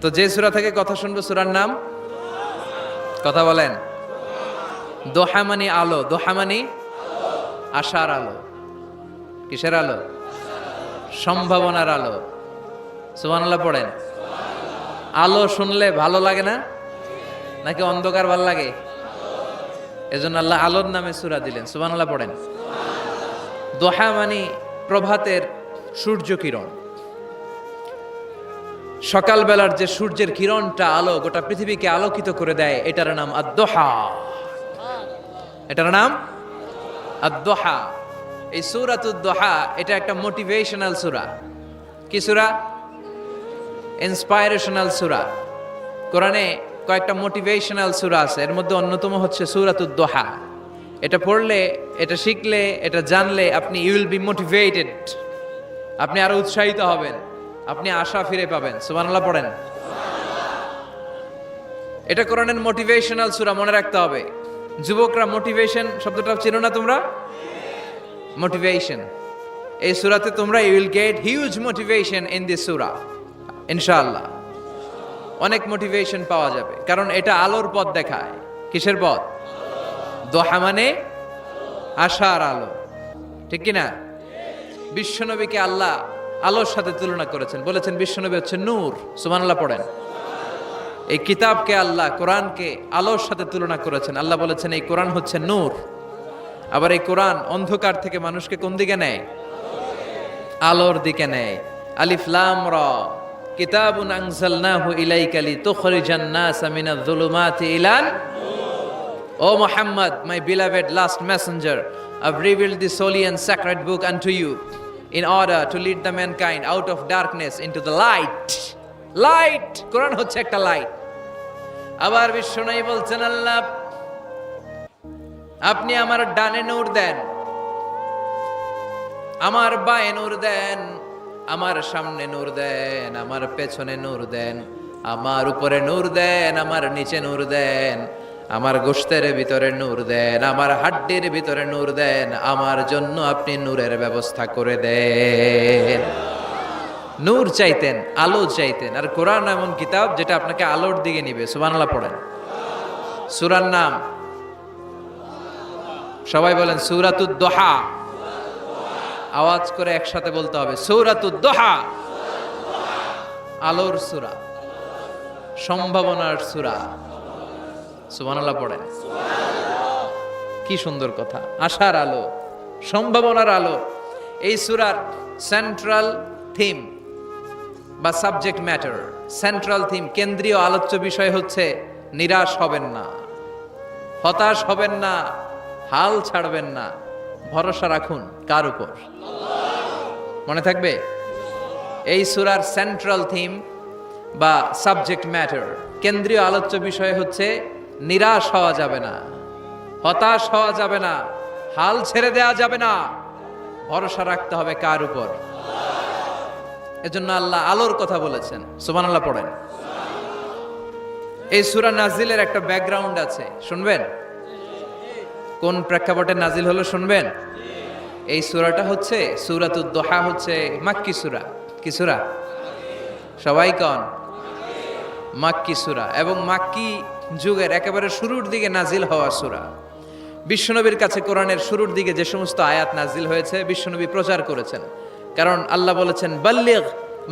তো যে সূরা থেকে কথা শুনবো সূরার নাম কথা বলেন। দোহা মানে আলো, দোহা মানে আশার আলো। কিসের আলো? সম্ভাবনার আলো। সুবহানাল্লাহ পড়েন। আলো শুনলে ভালো লাগে না নাকি অন্ধকার ভালো লাগে? এজন্য আল্লাহ আলোর নামে সূরা দিলেন। সুবহানাল্লাহ পড়েন। দোহা মানে প্রভাতের সূর্য কিরণ। সকালবেলার যে সূর্যের কিরণটা আলো গোটা পৃথিবীকে আলোকিত করে দেয়, এটার নাম আদ-দোহা। এটার নাম আদ-দোহা। এই সূরাতুদ দোহা এটা একটা মোটিভেশনাল সূরা। কি সূরা? ইন্সপাইরেশনাল সূরা। কোরআনে কয়েকটা মোটিভেশনাল সূরা আছে, এর মধ্যে অন্যতম হচ্ছে সূরাতুদ দোহা। এটা পড়লে, এটা শিখলে, এটা জানলে আপনি ইউ উইল বি মোটিভেটেড। আপনি আরো উৎসাহিত হবেন, আপনি আশা ফিরে পাবেন। সুবহানাল্লাহ পড়েন। এটা কোরআনের মোটিভেশনাল সূরা, মনে রাখতে হবে। যুবকরা মোটিভেশন শব্দটা চেনো না তোমরা? মোটিভেশন এই সূরাতে তোমরা you will get huge motivation in this সূরা ইনশাআল্লাহ। অনেক মোটিভেশন পাওয়া যাবে, কারণ এটা আলোর পথ দেখায়। কিসের পথ? দোহা মানে আশার আলো, ঠিক কি না? বিশ্বনবীকে আল্লাহ আলোর সাথে তুলনা করেছেন, বলেছেন বিশ্বনবী হচ্ছে নূর। সুবহানাল্লাহ পড়েন। এই কিতাবকে আল্লাহ, কোরআনকে আলোর সাথে তুলনা করেছেন। আল্লাহ বলেছেন এই কোরআন হচ্ছে নূর। আবার এই কোরআন অন্ধকার থেকে মানুষকে কোন দিকে নেয়? আলোর দিকে নেয়। আলিফ লাম রা কিতাবুন আনজালনাহু ইলাইকা লিতুখরিজান নাস মিনাজ যুলুমাতি ইলান নূর। O Muhammad, my beloved last messenger, I've revealed this holy and sacred book unto you in order to lead the mankind out of darkness into the light. Light, Quran হচ্ছে একটা লাইট। আবার বিশ্বনবী বলছেন আল্লাহ আপনি আমার ডানে নূর দেন, আমার বায়ে নূর দেন, আমার সামনে নূর দেন, আমার পেছনে নূর দেন, আমার উপরে নূর দেন, আমার নিচে নূর দেন, আমার গোশতের ভিতরে নূর দেন, আমার হাড্ডির ভিতরে নূর দেন, আমার জন্য আপনি নূরের ব্যবস্থা করে দেন। নূর চাইতেন, আলো চাইতেন। আর কোরআন এমন কিতাব যেটা আপনাকে আলোর দিকে নিবে। সুবহানাল্লাহ পড়েন। সূরার নাম সবাই বলেন সূরাতুদ দোহা। আওয়াজ করে একসাথে বলতে হবে সূরাতুদ দোহা। আলোর সূরা, সম্ভাবনার সূরা। সুবহানাল্লাহ পড়েন। কি সুন্দর কথা! আশার আলো, সম্ভাবনার আলো। এই সূরার সেন্ট্রাল থিম বা সাবজেক্ট ম্যাটার, সেন্ট্রাল থিম, কেন্দ্রীয় আলোচ্য বিষয় হচ্ছে নিরাশ হবেন না, হতাশ হবেন না, হাল ছাড়বেন না, ভরসা রাখুন কার উপর? মনে থাকবে? এই সূরার সেন্ট্রাল থিম বা সাবজেক্ট ম্যাটার, কেন্দ্রীয় আলোচ্য বিষয় হচ্ছে নিরাশ হওয়া যাবে না, হতাশ হওয়া যাবে না, হাল ছেড়ে দেওয়া যাবে না, ভরসা রাখতে হবে কার উপর? এজন্য আল্লাহ আলোর কথা বলেছেন। সুবহানাল্লাহ পড়েন। এই সূরা নাজিলের একটা ব্যাকগ্রাউন্ড আছে, শুনবেন? কোন প্রেক্ষাপটে নাজিল হলো শুনবেন? এই সূরাটা হচ্ছে সূরাতুদ দোহা, হচ্ছে মাক্কি সূরা। কি সূরা? সবাই কোন? মাক্কি সূরা, এবং মাক্কি যুগের একেবারে শুরুর দিকে নাজিল হওয়া সূরা। বিশ্বনবীর কাছে কোরআনের শুরুর দিকে যে সমস্ত আয়াত নাজিল হয়েছে বিশ্বনবী প্রচার করেছেন। কারণ আল্লাহ বলেছেন বাল্লিগ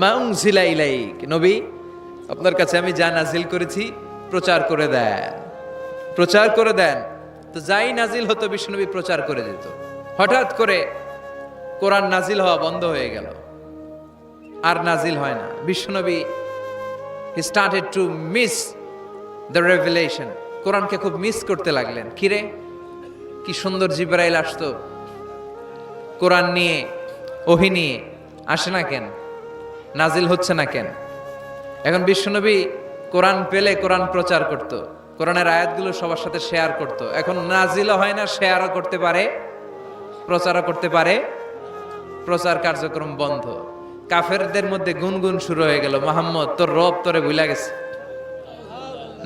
মা উনজিলা ইলাইক, নবী আপনার কাছে আমি যা নাজিল করেছি প্রচার করে দেন, প্রচার করে দেন। তো যাই নাজিল হতো বিশ্বনবী প্রচার করে দিত। হঠাৎ করে কোরআন নাজিল হওয়া বন্ধ হয়ে গেল, আর নাজিল হয় না। বিশ্বনবী he started to miss the revelation, কোরআনকে খুব মিস করতে লাগলেন। কিরে, কি সুন্দর জিবরাইল আসতো কোরআন নিয়ে, ওহী নিয়ে, আসে না কেন? নাজিল হচ্ছে না কেন? এখন বিশ্বনবী কোরআন পেলে কোরআন প্রচার করত, কোরআনের আয়াতগুলো সবার সাথে শেয়ার করত। এখন নাজিলও হয় না, শেয়ারও করতে পারে, প্রচারও করতে পারে, প্রচার কার্যক্রম বন্ধ। কাফেরদের মধ্যে গুনগুন শুরু হয়ে গেল, মুহাম্মদ তোর রব তোরে ভুলে গেছে।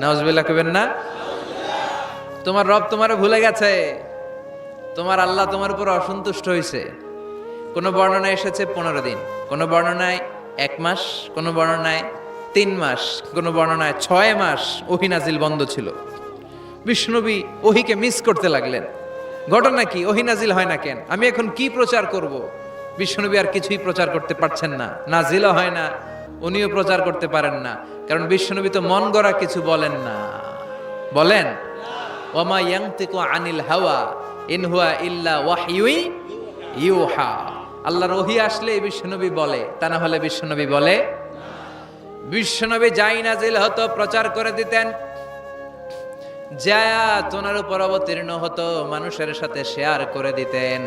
নাউজুবিল্লাহ কইবেন না? তোমার রব তোমারে ভুলে গেছে, তোমার আল্লাহ তোমার উপর অসন্তুষ্ট হয়েছে। কোন বর্ণনায় এসেছে 15 দিন, কোন বর্ণনায় 1 মাস, কোন বর্ণনায় 3 মাস, কোন বর্ণনায় 6 মাস ওহী নাজিল বন্ধ ছিল। বিশ্বনবী ওহীকে মিস করতে লাগলেন। ঘটনা কি? ওহী নাজিল হয় না কেন? আমি এখন কি প্রচার করব? বিশ্বনবী আর কিছুই প্রচার করতে পারছেন না, নাজিলও হয় না, উনিও প্রচার করতে পারেন না। কারণ বিশ্বনবী তো মন গড়া কিছু বলেন না। বলেন, ওমা ইয়ানতিকু আনিল হাওয়া ইন হুয়া ইল্লা ওয়াহয়ুই ইউহা। আল্লাহর ওহী আসলে বিশ্বনবী বলে, তা না হলে বিশ্বনবী বলে। বিশ্বনবী যাই নাজিল হতো প্রচার করে দিতেন, আয়াত ওনার উপর অবতীর্ণ হতো মানুষের সাথে শেয়ার করে দিতেন।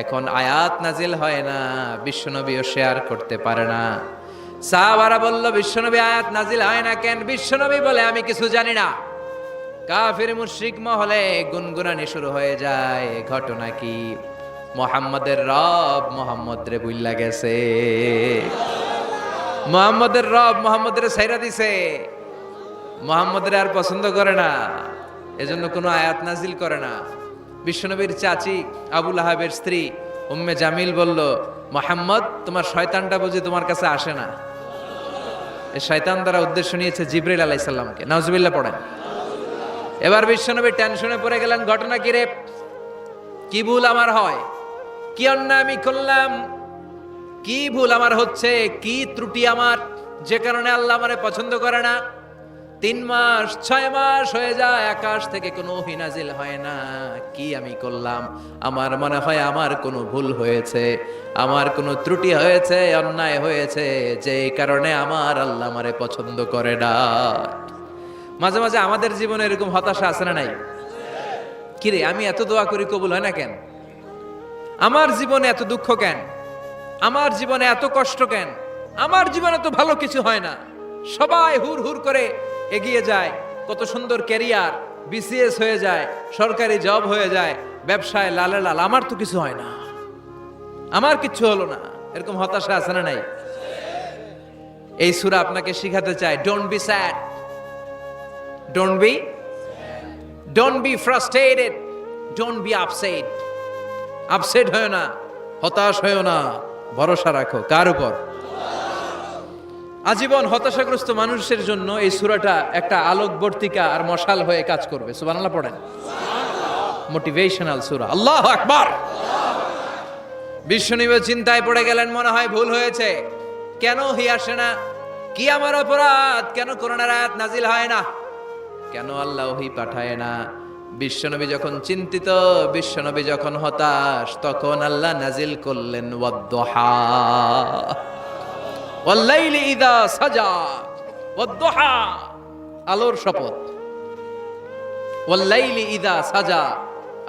এখন আয়াত নাজিল হয় না, বিশ্বনবীও শেয়ার করতে পারে না। সাহাবারা বলল, বিশ্বনবী আয়াত নাজিল হয় না কেন? বিশ্বনবী বলে, আমি কিছু জানি না। কাফির মুশরিক মহলে গুনগুনানি শুরু হয়ে যায়। ঘটনা কি? মুহাম্মাদের রব মুহাম্মদ রে বুইল্লা গেছে, মুহাম্মাদের রব মুহাম্মদের ছাইরা দিছে, মুহাম্মদের আর পছন্দ করে না, এজন্য কোনো আয়াত নাজিল করে না। বিশ্বনবীর চাচি আবু লাহাবের স্ত্রী উম্মে জামিল বলল, মুহাম্মদ তোমার শয়তানটা বুঝি তোমার কাছে আসে না? এই শয়তান দ্বারা উদ্দেশ্য নিয়েছে জিবরাইল আলাইহিস সালামকে। নাউজুবিল্লাহ পড়েন। এবার বিশ্বনবী টেনশনে পড়ে গেলেন। ঘটনা কি রে? কি ভুল আমার হয়? কি অন্যায় আমি করলাম? কি ভুল আমার হচ্ছে? কি ত্রুটি আমার, যে কারণে আল্লাহ আমারে পছন্দ করে না? 3 মাস 6 মাস হয়ে যায়, আকাশ থেকে কোনো ওহী নাজিল হয় না। কি আমি করলাম? আমার মনে হয় আমার কোনো ভুল হয়েছে, আমার কোনো ত্রুটি হয়েছে, অন্যায় হয়েছে, যে কারণে আমার আল্লাহ আমারে পছন্দ করে না। মাঝে মাঝে আমাদের জীবনে এরকম হতাশা আছে না নাই? কিরে, আমি এত দোয়া করি কবুল হয় না কেন? আমার জীবনে এত দুঃখ কেন? আমার জীবনে এত কষ্ট কেন? আমার জীবনে তো ভালো কিছু হয় না। সবাই হুর হুর করে এগিয়ে যায়, কত সুন্দর ক্যারিয়ার, বিসিএস হয়ে যায়, সরকারি জব হয়ে যায়, ব্যবসায় লালে লাল, আমার তো কিছু হয় না, আমার কিচ্ছু হলো না। এরকম হতাশা আছে না নাই? এই সূরা আপনাকে শিখাতে চায়, don't be sad, don't be frustrated, don't be upset. Upset হয় না, হতাশ হয় না, ভরসা রাখো কার উপর? আজীবন হতাশাগ্রস্ত মানুষের জন্য এই সূরাটা একটা আলোকবর্তিকা আর মশাল হয়ে কাজ করবে। সুবহানাল্লাহ পড়েন। মোটিভেশনাল সূরা। আল্লাহু আকবার। বিশ্বনবী চিন্তায় পড়ে গেলেন, মনে হয় ভুল হয়েছে। কেন ওহী আসে না? কি আমার অপরাধ? কেন কোরআনের আয়াত নাজিল হয় না? কেন আল্লাহ ওহী পাঠায় না? বিশ্বনবী যখন চিন্তিত, বিশ্বনবী যখন হতাশ, তখন আল্লাহ নাজিল করলেন ওয়াদ-দুহা, ওয়াল-লাইলি ইযা সাজা, ওয়াদ-দুহা, আলোর শপথ, ওয়াল-লাইলি ইযা সাজা,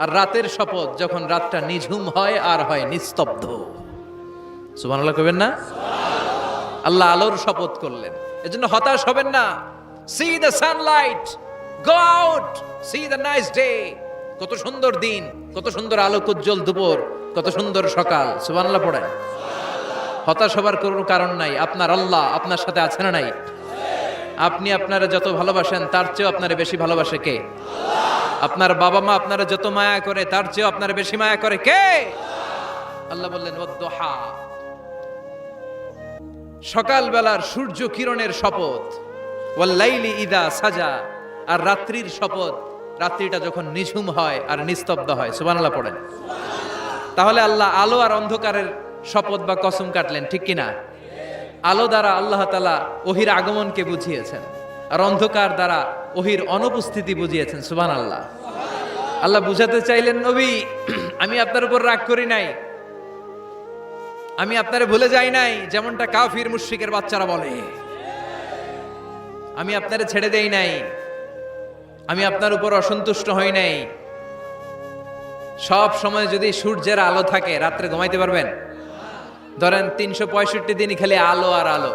আর রাতের শপথ, যখন রাতটা নিঝুম হয় আর হয় নিস্তব্ধ। সুবহানাল্লাহ কইবেন না? আল্লাহ আলোর শপথ করলেন। এজন্য হতাশ হবেন না। See the sunlight, go out, see the nice day. কত সুন্দর দিন, কত সুন্দর আলোক উজ্জ্বল দুপুর, কত সুন্দর সকাল। সুবহানাল্লাহ পড়েন। হতাশ হবার কোনো কারণ নাই। আপনার আল্লাহ আপনার সাথে আছে না নাই? আপনি আপনারা যত ভালোবাসেন তার চেয়েও আপনারে বেশি ভালোবাসে কে? আপনার বাবা মা আপনারা যত মায়া করে তার চেয়েও আপনারে বেশি মায়া করে কে? আল্লাহ বললেন ওয়াদ-দুহা, সকালবেলার সূর্য কিরণের শপথ, ওয়াল-লাইলি ইযা সাজা, আর রাত্রির শপথ, রাত্রিটা যখন নিঝুম হয় আর নিস্তব্ধ হয়। সুবহানাল্লাহ পড়েন। তাহলে আল্লাহ আলো আর অন্ধকারের শপথ বা কসম কাটলেন, ঠিক কিনা? আলো দ্বারা আল্লাহ তাআলা ওহীর আগমনকে বুঝিয়েছেন, আর অন্ধকার দ্বারা ওহীর অনুপস্থিতি বুঝিয়েছেন। সুবহানাল্লাহ। আল্লাহ বুঝাতে চাইলেন, নবী আমি আপনার উপর রাগ করি নাই, আমি আপনারে ভুলে যাই নাই, যেমনটা কাফির মুশরিকের বাচ্চারা বলে। আমি আপনারে ছেড়ে দেই নাই, আমি আপনার উপর অসন্তুষ্ট হই নাই। সব সময় যদি সূর্যের আলো থাকে, রাত্রে ঘুমাইতে পারবেন? ধরেন 365 দিনই খালি আলো আর আলো,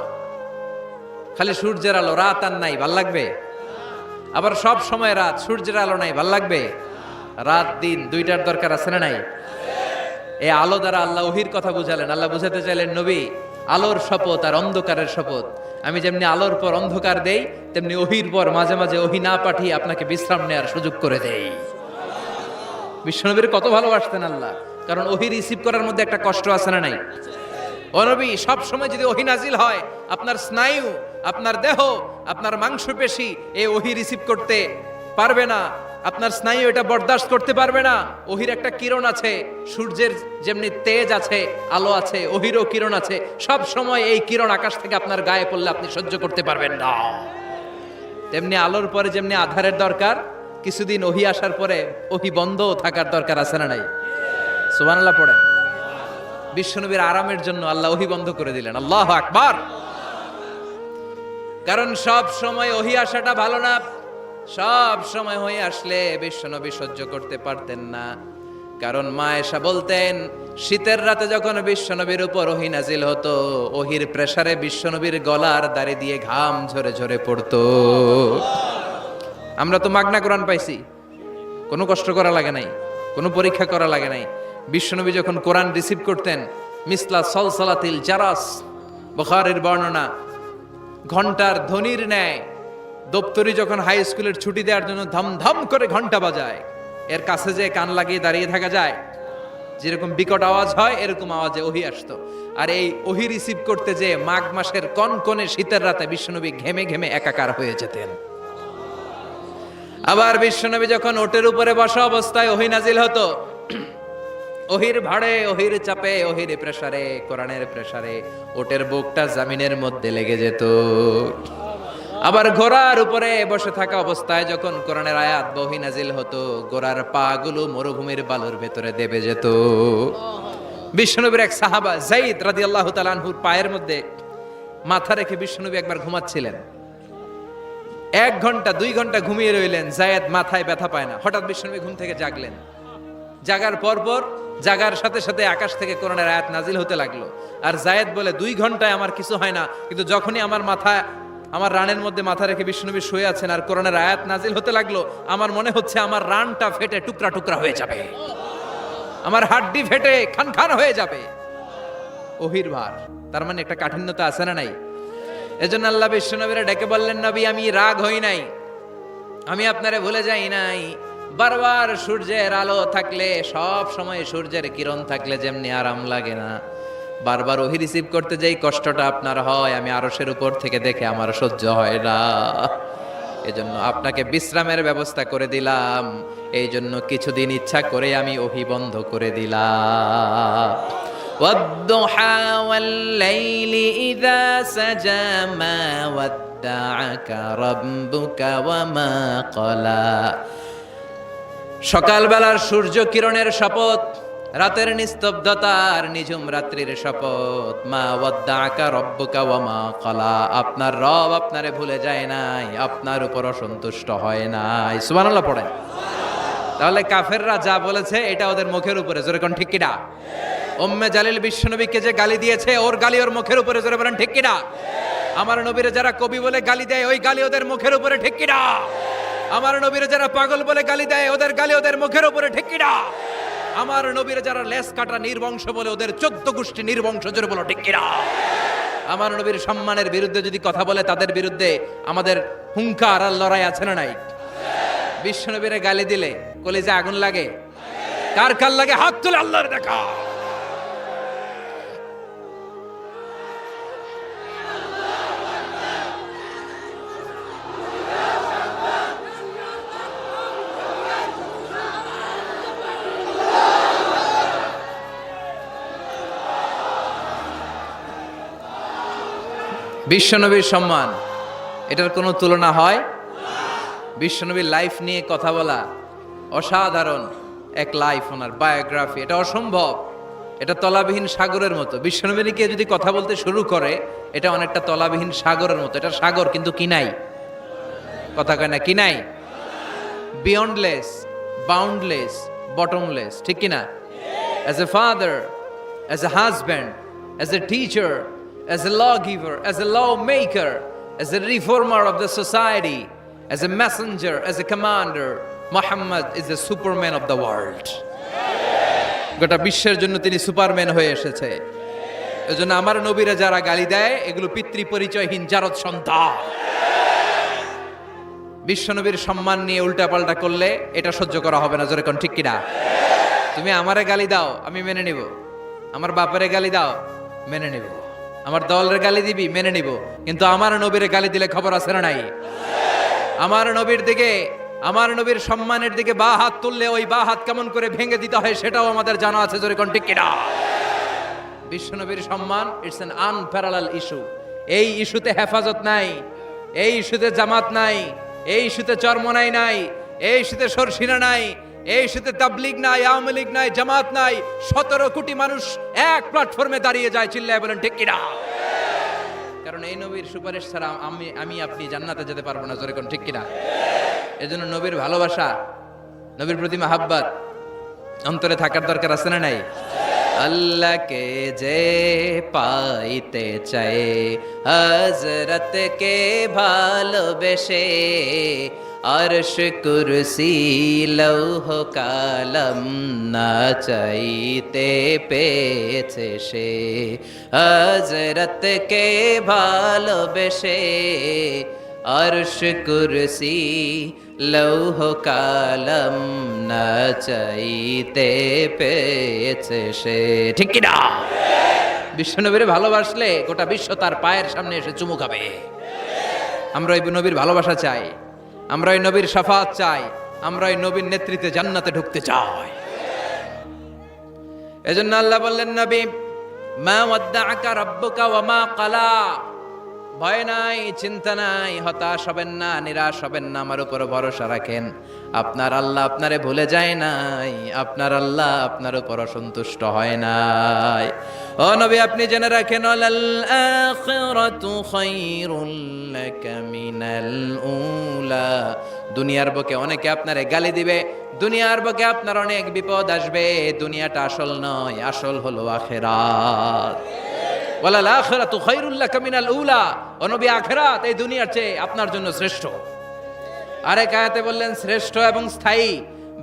খালি সূর্যের আলো, রাত আর নাই, ভাল লাগবে? আবার সব সময় রাত, সূর্যের আলো নাই, ভাল লাগবে? রাত দিন দুইটার দরকার আছে না নাই? এই আলো দ্বারা আল্লাহ ওহীর কথা বুঝালেন। আল্লাহ বুঝাতে চাইলেন, নবী আলোর শপথ আর অন্ধকারের শপথ, আমি যেমনি আলোর পর অন্ধকার দেই, তেমনি ওহীর পর মাঝে মাঝে ওহী না পাঠিয়ে আপনাকে বিশ্রাম নেওয়ার সুযোগ করে দেই। বিশ্বনবীর কত ভালোবাসতেন আল্লাহ, কারণ ওহী রিসিভ করার মধ্যে একটা কষ্ট আছে না নাই? ও নবী, সব সময় যদি ওহী নাজিল হয়, আপনার স্নায়ু, আপনার দেহ, আপনার মাংসপেশি এই ওহী রিসিভ করতে পারবে না, আপনার স্নায়ু এটা বরদাস্ত করতে পারবে না। ওহির একটা কিরণ আছে, সূর্যের যেমনি তেজ আছে, আলো আছে, ওহিরও কিরণ আছে। সব সময় এই কিরণ আকাশ থেকে আপনার গায়ে পড়লে আপনি সহ্য করতে পারবেন না। তেমনি আলোর পরে যেমনি আধারের দরকার, কিছুদিন ওহি আসার পরে ওহি বন্ধ থাকার দরকার আছে না নাই? সুবহানাল্লাহ পড়েন। বিশ্বনবীর আরামের জন্য আল্লাহ ওহি বন্ধ করে দিলেন। আল্লাহু আকবার। কারণ সব সময় ওহি আসাটা ভালো না। সব সময় হয়ে আসলে বিশ্বনবী সহ্য করতে পারতেন না। কারণ মা আয়েশা বলতেন, শীতের রাতে যখন বিশ্বনবীর উপর ওহী নাজিল হতো, ওহির প্রেসারে বিশ্বনবীর গলার দাড়ি দিয়ে ঘাম ঝরে ঝরে পড়তো। আমরা তো মাগনা কোরআন পাইছি, কোনো কষ্ট করা লাগে নাই, কোনো পরীক্ষা করা লাগে নাই। বিশ্বনবী যখন কোরআন রিসিভ করতেন, মিসলা সলসলাতিল জারাস, বুখারীর বর্ণনা, ঘন্টার ধ্বনির ন্যায় দপ্তরি যখন হাই স্কুলের ছুটি দেওয়ার জন্য ধমধম করে ঘন্টা বাজায়, এর কাছে যে কান লাগিয়ে দাঁড়িয়ে থাকা যায়, যেরকম বিকট আওয়াজ হয় এরকম আওয়াজে ওহী আসতো। আর এই ওহী রিসিভ করতে যে মাঘ মাসের কনকনে শীতের রাতে বিশ্বনবী ঘেমে ঘেমে একাকার হয়ে যেতেন। আবার বিশ্বনবী যখন ওটের উপরে বসা অবস্থায় ওহী নাজিল হতো, ওহির ভাড়ে, ওহির চাপে, ওহির প্রেসারে, কোরআনের প্রেসারে ওটের বুকটা জামিনের মধ্যে লেগে যেত। আবার ঘোড়ার উপরে বসে থাকা অবস্থায় যখন কোরআনের আয়াত ওহী নাজিল হতো, ঘোড়ার পা গুলো মরুভূমির বালুর ভেতরে দেবে যেত। বিশ্বনবীর এক সাহাবা যায়েদ রাদিয়াল্লাহু তাআলা আনহুর পায়ের মধ্যে মাথা রেখে বিশ্বনবী একবার ঘুমাচ্ছিলেন। 1 ঘন্টা 2 ঘন্টা ঘুমিয়ে রইলেন, যায়েদ মাথায় ব্যথা পায় না। হঠাৎ বিশ্বনবী ঘুম থেকে জাগলেন। জাগার পরপর, জাগার সাথে সাথে আকাশ থেকে কোরআনের আয়াত নাজিল হতে লাগলো। আর যায়েদ বলে, 2 ঘন্টায় আমার কিছু হয় না, কিন্তু যখনই আমার রানের মধ্যে মাথা রেখে বিশ্বনবী শুয়ে আছেন আর কোরআনের আয়াত নাজিল হতে লাগলো, আমার মনে হচ্ছে আমার রানটা ফেটে টুকরা টুকরা হয়ে যাবে, আমার হাড্ডি ফেটে খান খান হয়ে যাবে। ওহির ভার, তার মানে একটা কাঠিন্যতা আছে না নাই? এজন্য আল্লাহ বিশ্বনবীরা ডেকে বললেন, নবী আমি রাগ হই নাই, আমি আপনারে ভুলে যাই নাই। বারবার সূর্যের আলো থাকলে, সব সময় সূর্যের কিরণ থাকলে যেমনি আরাম লাগে না, বারবার ওহী রিসিভ করতে যেই কষ্টটা আপনার হয়, আমি আরশের উপর থেকে দেখে আমার সহ্য হয় না। এজন্য আপনাকে বিশ্রামের ব্যবস্থা করে দিলাম। এই জন্য কিছুদিন ইচ্ছা করে আমি ওহী বন্ধ করে দিলাম। ওয়াদ-দুহা ওয়াল-লাইলি ইযা সাজা মা ওয়াদ্দাআকা রাব্বুকা ওয়া মা ক্বালা। সকালবেলার সূর্য কিরণের শপথ, রাতের নিস্তব্ধতার নিঝুম রাত্রির শপথ। মা ওয়াদ্দাআকা রাব্বুকা ওয়া মা ক্বালা। আপনার রব আপনারে ভুলে যায় নাই, আপনার উপর অসন্তুষ্ট হয় নাই। সুবহানাল্লাহ পড়েন। তাহলে কাফেররা যা বলেছে এটা ওদের মুখের উপরে, জোরে কোন ঠিক কিনা? উম্মে জালিল বিশ্বনবীকে যে গালি দিয়েছে, ওর গালি ওর মুখের উপরে, জোরে বলেন ঠিক কিনা? আমার নবীরে যারা কবি বলে গালি দেয়, ওই গালি ওদের মুখের উপরে, ঠিক কিনা? আমার নবীরে যারা পাগল বলে গালি দেয়, ওদের গালি ওদের মুখের উপরে, ঠিক কিনা? আমার নবীরে যারা লেস কাটা নির্বংশ বলে, ওদের 14 গোষ্ঠী নির্বংশ, জোরে বলো ঠিক কিনা? আমার নবীর সম্মানের বিরুদ্ধে যদি কথা বলে, তাদের বিরুদ্ধে আমাদের হুঙ্কার আর লড়াই আছে না নাই? বিশ্বনবীরে গালি দিলে কলিজা আগুন লাগে? কার কার লাগে? হাত তুলে আল্লাহর দেখা। বিশ্বনবীর সম্মান, এটার কোনো তুলনা হয়? বিশ্বনবীর লাইফ নিয়ে কথা বলা অসাধারণ এক লাইফ, ওনার বায়োগ্রাফি, এটা অসম্ভব। এটা তলাবিহীন সাগরের মতো। বিশ্বনবীকে যদি কথা বলতে শুরু করে, এটা অনেকটা তলাবিহীন সাগরের মতো। এটা সাগর কিন্তু কি নাই? কথা কয় না, কি নাই? বিয়ন্ডলেস, বাউন্ডলেস, বটমলেস, ঠিক কিনা? As a father, as a husband, as a teacher, as a lawgiver, as a lawmaker, as a reformer of the society, as a messenger, as a commander, Muhammad is the superman of the world. গোটা বিশ্বের জন্য তিনি Superman হয়ে এসেছে। এজন্য আমার নবীরা যারা গালি দেয়, এগুলো পিতৃ পরিচয়হীন জারদ সন্তান। বিশ্ব নবীর সম্মান নিয়ে উল্টাপাল্টা করলে এটা সহ্য করা হবে না, জোরে কোন ঠিক কিনা? তুমি আমারে গালি দাও, আমি মেনে নিব। আমার বাপেরে গালি দাও, মেনে নিব। আমার দলের গালি দিবি, মেনে নিব, কিন্তু আমার নবীর গালি দিলে খবর আছে না নাই? আমার নবীর দিকে, আমার নবীর সম্মানের দিকে বা হাত তুললে ওই বা হাত কেমন করে ভেঙে দিতে হয় সেটাও আমাদের জানা আছে। জোরে কোন ঠিক কিনা? বিশ্ব নবীর সম্মান ইটস অ্যান আনপ্যারালাল ইস্যু। এই ইস্যুতে হেফাজত নাই, এই ইস্যুতে জামাত নাই, এই ইস্যুতে চরমনাই নাই, এই ইস্যুতে সরসিনা নাই, এই ইস্যুতে তাবলীগ নাই, আওয়ামী লীগ নাই, জামাত নাই। 17 কোটি মানুষ এক প্ল্যাটফর্মে দাঁড়িয়ে যায়। চিল্লায় বলেন ঠিক কিনা? কারণ এই নবীর সুপারিশ ছাড়া আমি আপনি জান্নাতে যেতে পারবো না। জোরে কোন ঠিক কিনা? এজন্য নবীর ভালোবাসা, নবীর প্রতি মাহাব্বত অন্তরে থাকার দরকার আছে না নাই? আল্লাহকে যে পাইতে চায়, হযরতকে ভালোবেসে, আরশ কুরসি লৌহ কালাম না চাইতে পেয়েছে সে। হযরতকে ভালোবেসে, আরশ কুরসি লৌহ কালাম না চাইতে পেয়েছে সে। ঠিক কিনা? বিশ্বনবীরে ভালোবাসলে গোটা বিশ্ব তার পায়ের সামনে এসে চুমু খাবে। আমরা এই নবীর ভালোবাসা চাই, আমরা এই নবীর শাফাত চাই, আমরা এই নবীর নেতৃত্বে জান্নাতে ঢুকতে চাই। এজন্য আল্লাহ বললেন, নবী মা ওয়াদ্দাআকা রাব্বুকা ওয়া মা ক্বালা। ভয় নাই, চিন্তা নাই, হতাশ হবেন না, নিরাশ হবেন না, আমার উপর ভরসা রাখেন। আপনার আল্লাহ আপনারে ভুলে যায় নাই, আপনার আল্লাহ আপনার উপর অসন্তুষ্ট হয় নাই। ও নবী আপনি জেনে রাখেন, আল আখিরাতু খায়রুল লাকা মিনাল উলা। দুনিয়ার বুকে অনেকে আপনারে গালি দিবে, দুনিয়ার বুকে আপনার অনেক বিপদ আসবে। দুনিয়াটা আসল নয়, আসল হলো আখিরাত। ওয়ালাল আখিরাতু খায়রুল লাকা মিনাল উলা। ও নবী আখিরাত এই দুনিয়ার চেয়ে আপনার জন্য শ্রেষ্ঠ। আরেক আয়াতে বললেন শ্রেষ্ঠ এবং স্থায়ী।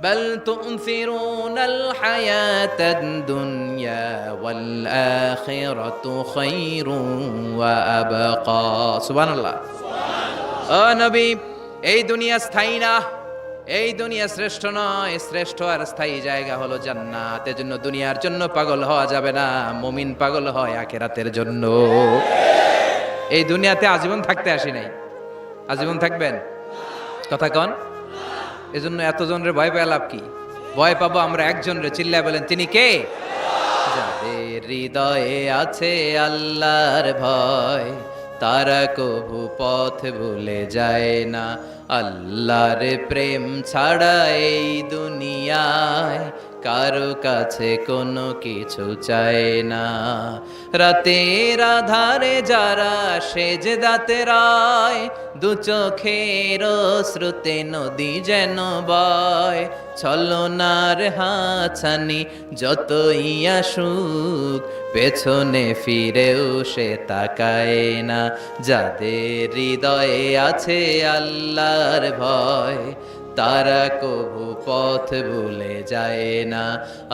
বাল তুনসিরুনাল হায়াতাদ দুনিয়া ওয়াল আখিরাতু খায়রুন ওয়া আবকা। সুবহানাল্লাহ। ও নবী এই দুনিয়া স্থায়ী না, এই দুনিয়া শ্রেষ্ঠ নয়, শ্রেষ্ঠ আর স্থায়ী জায়গা হলো জান্নাত। এজন্য দুনিয়ার জন্য পাগল হওয়া যাবে না, মুমিন পাগল হয় আখিরাতের জন্য। এই দুনিয়াতে আজীবন থাকতে আসি নাই, আজীবন থাকবেন? কথা কন। এজন্য এতজনের ভয় পেয়ে লাভ কি? ভয় পাবো আমরা একজনের। চিল্লায় বলেন তিনি কে? যাদের হৃদয়ে আছে আল্লাহর ভয়, তারা কবু পথ ভুলে যায় না। আল্লাহর প্রেম ছাড়া এই দুনিয়ায় কারো কাছে কোনো কিছু চায় না। রাতের আধারে যারা সেজদাতে রায়, দু চোখের শ্রুতে নদী যেন বয়। ছলনার হাছানি যতই আসুক, পেছনে ফিরেও সে তাকায় না। যাদের হৃদয়ে আছে আল্লাহর ভয়, তারা কবু পথ ভুলে যায় না।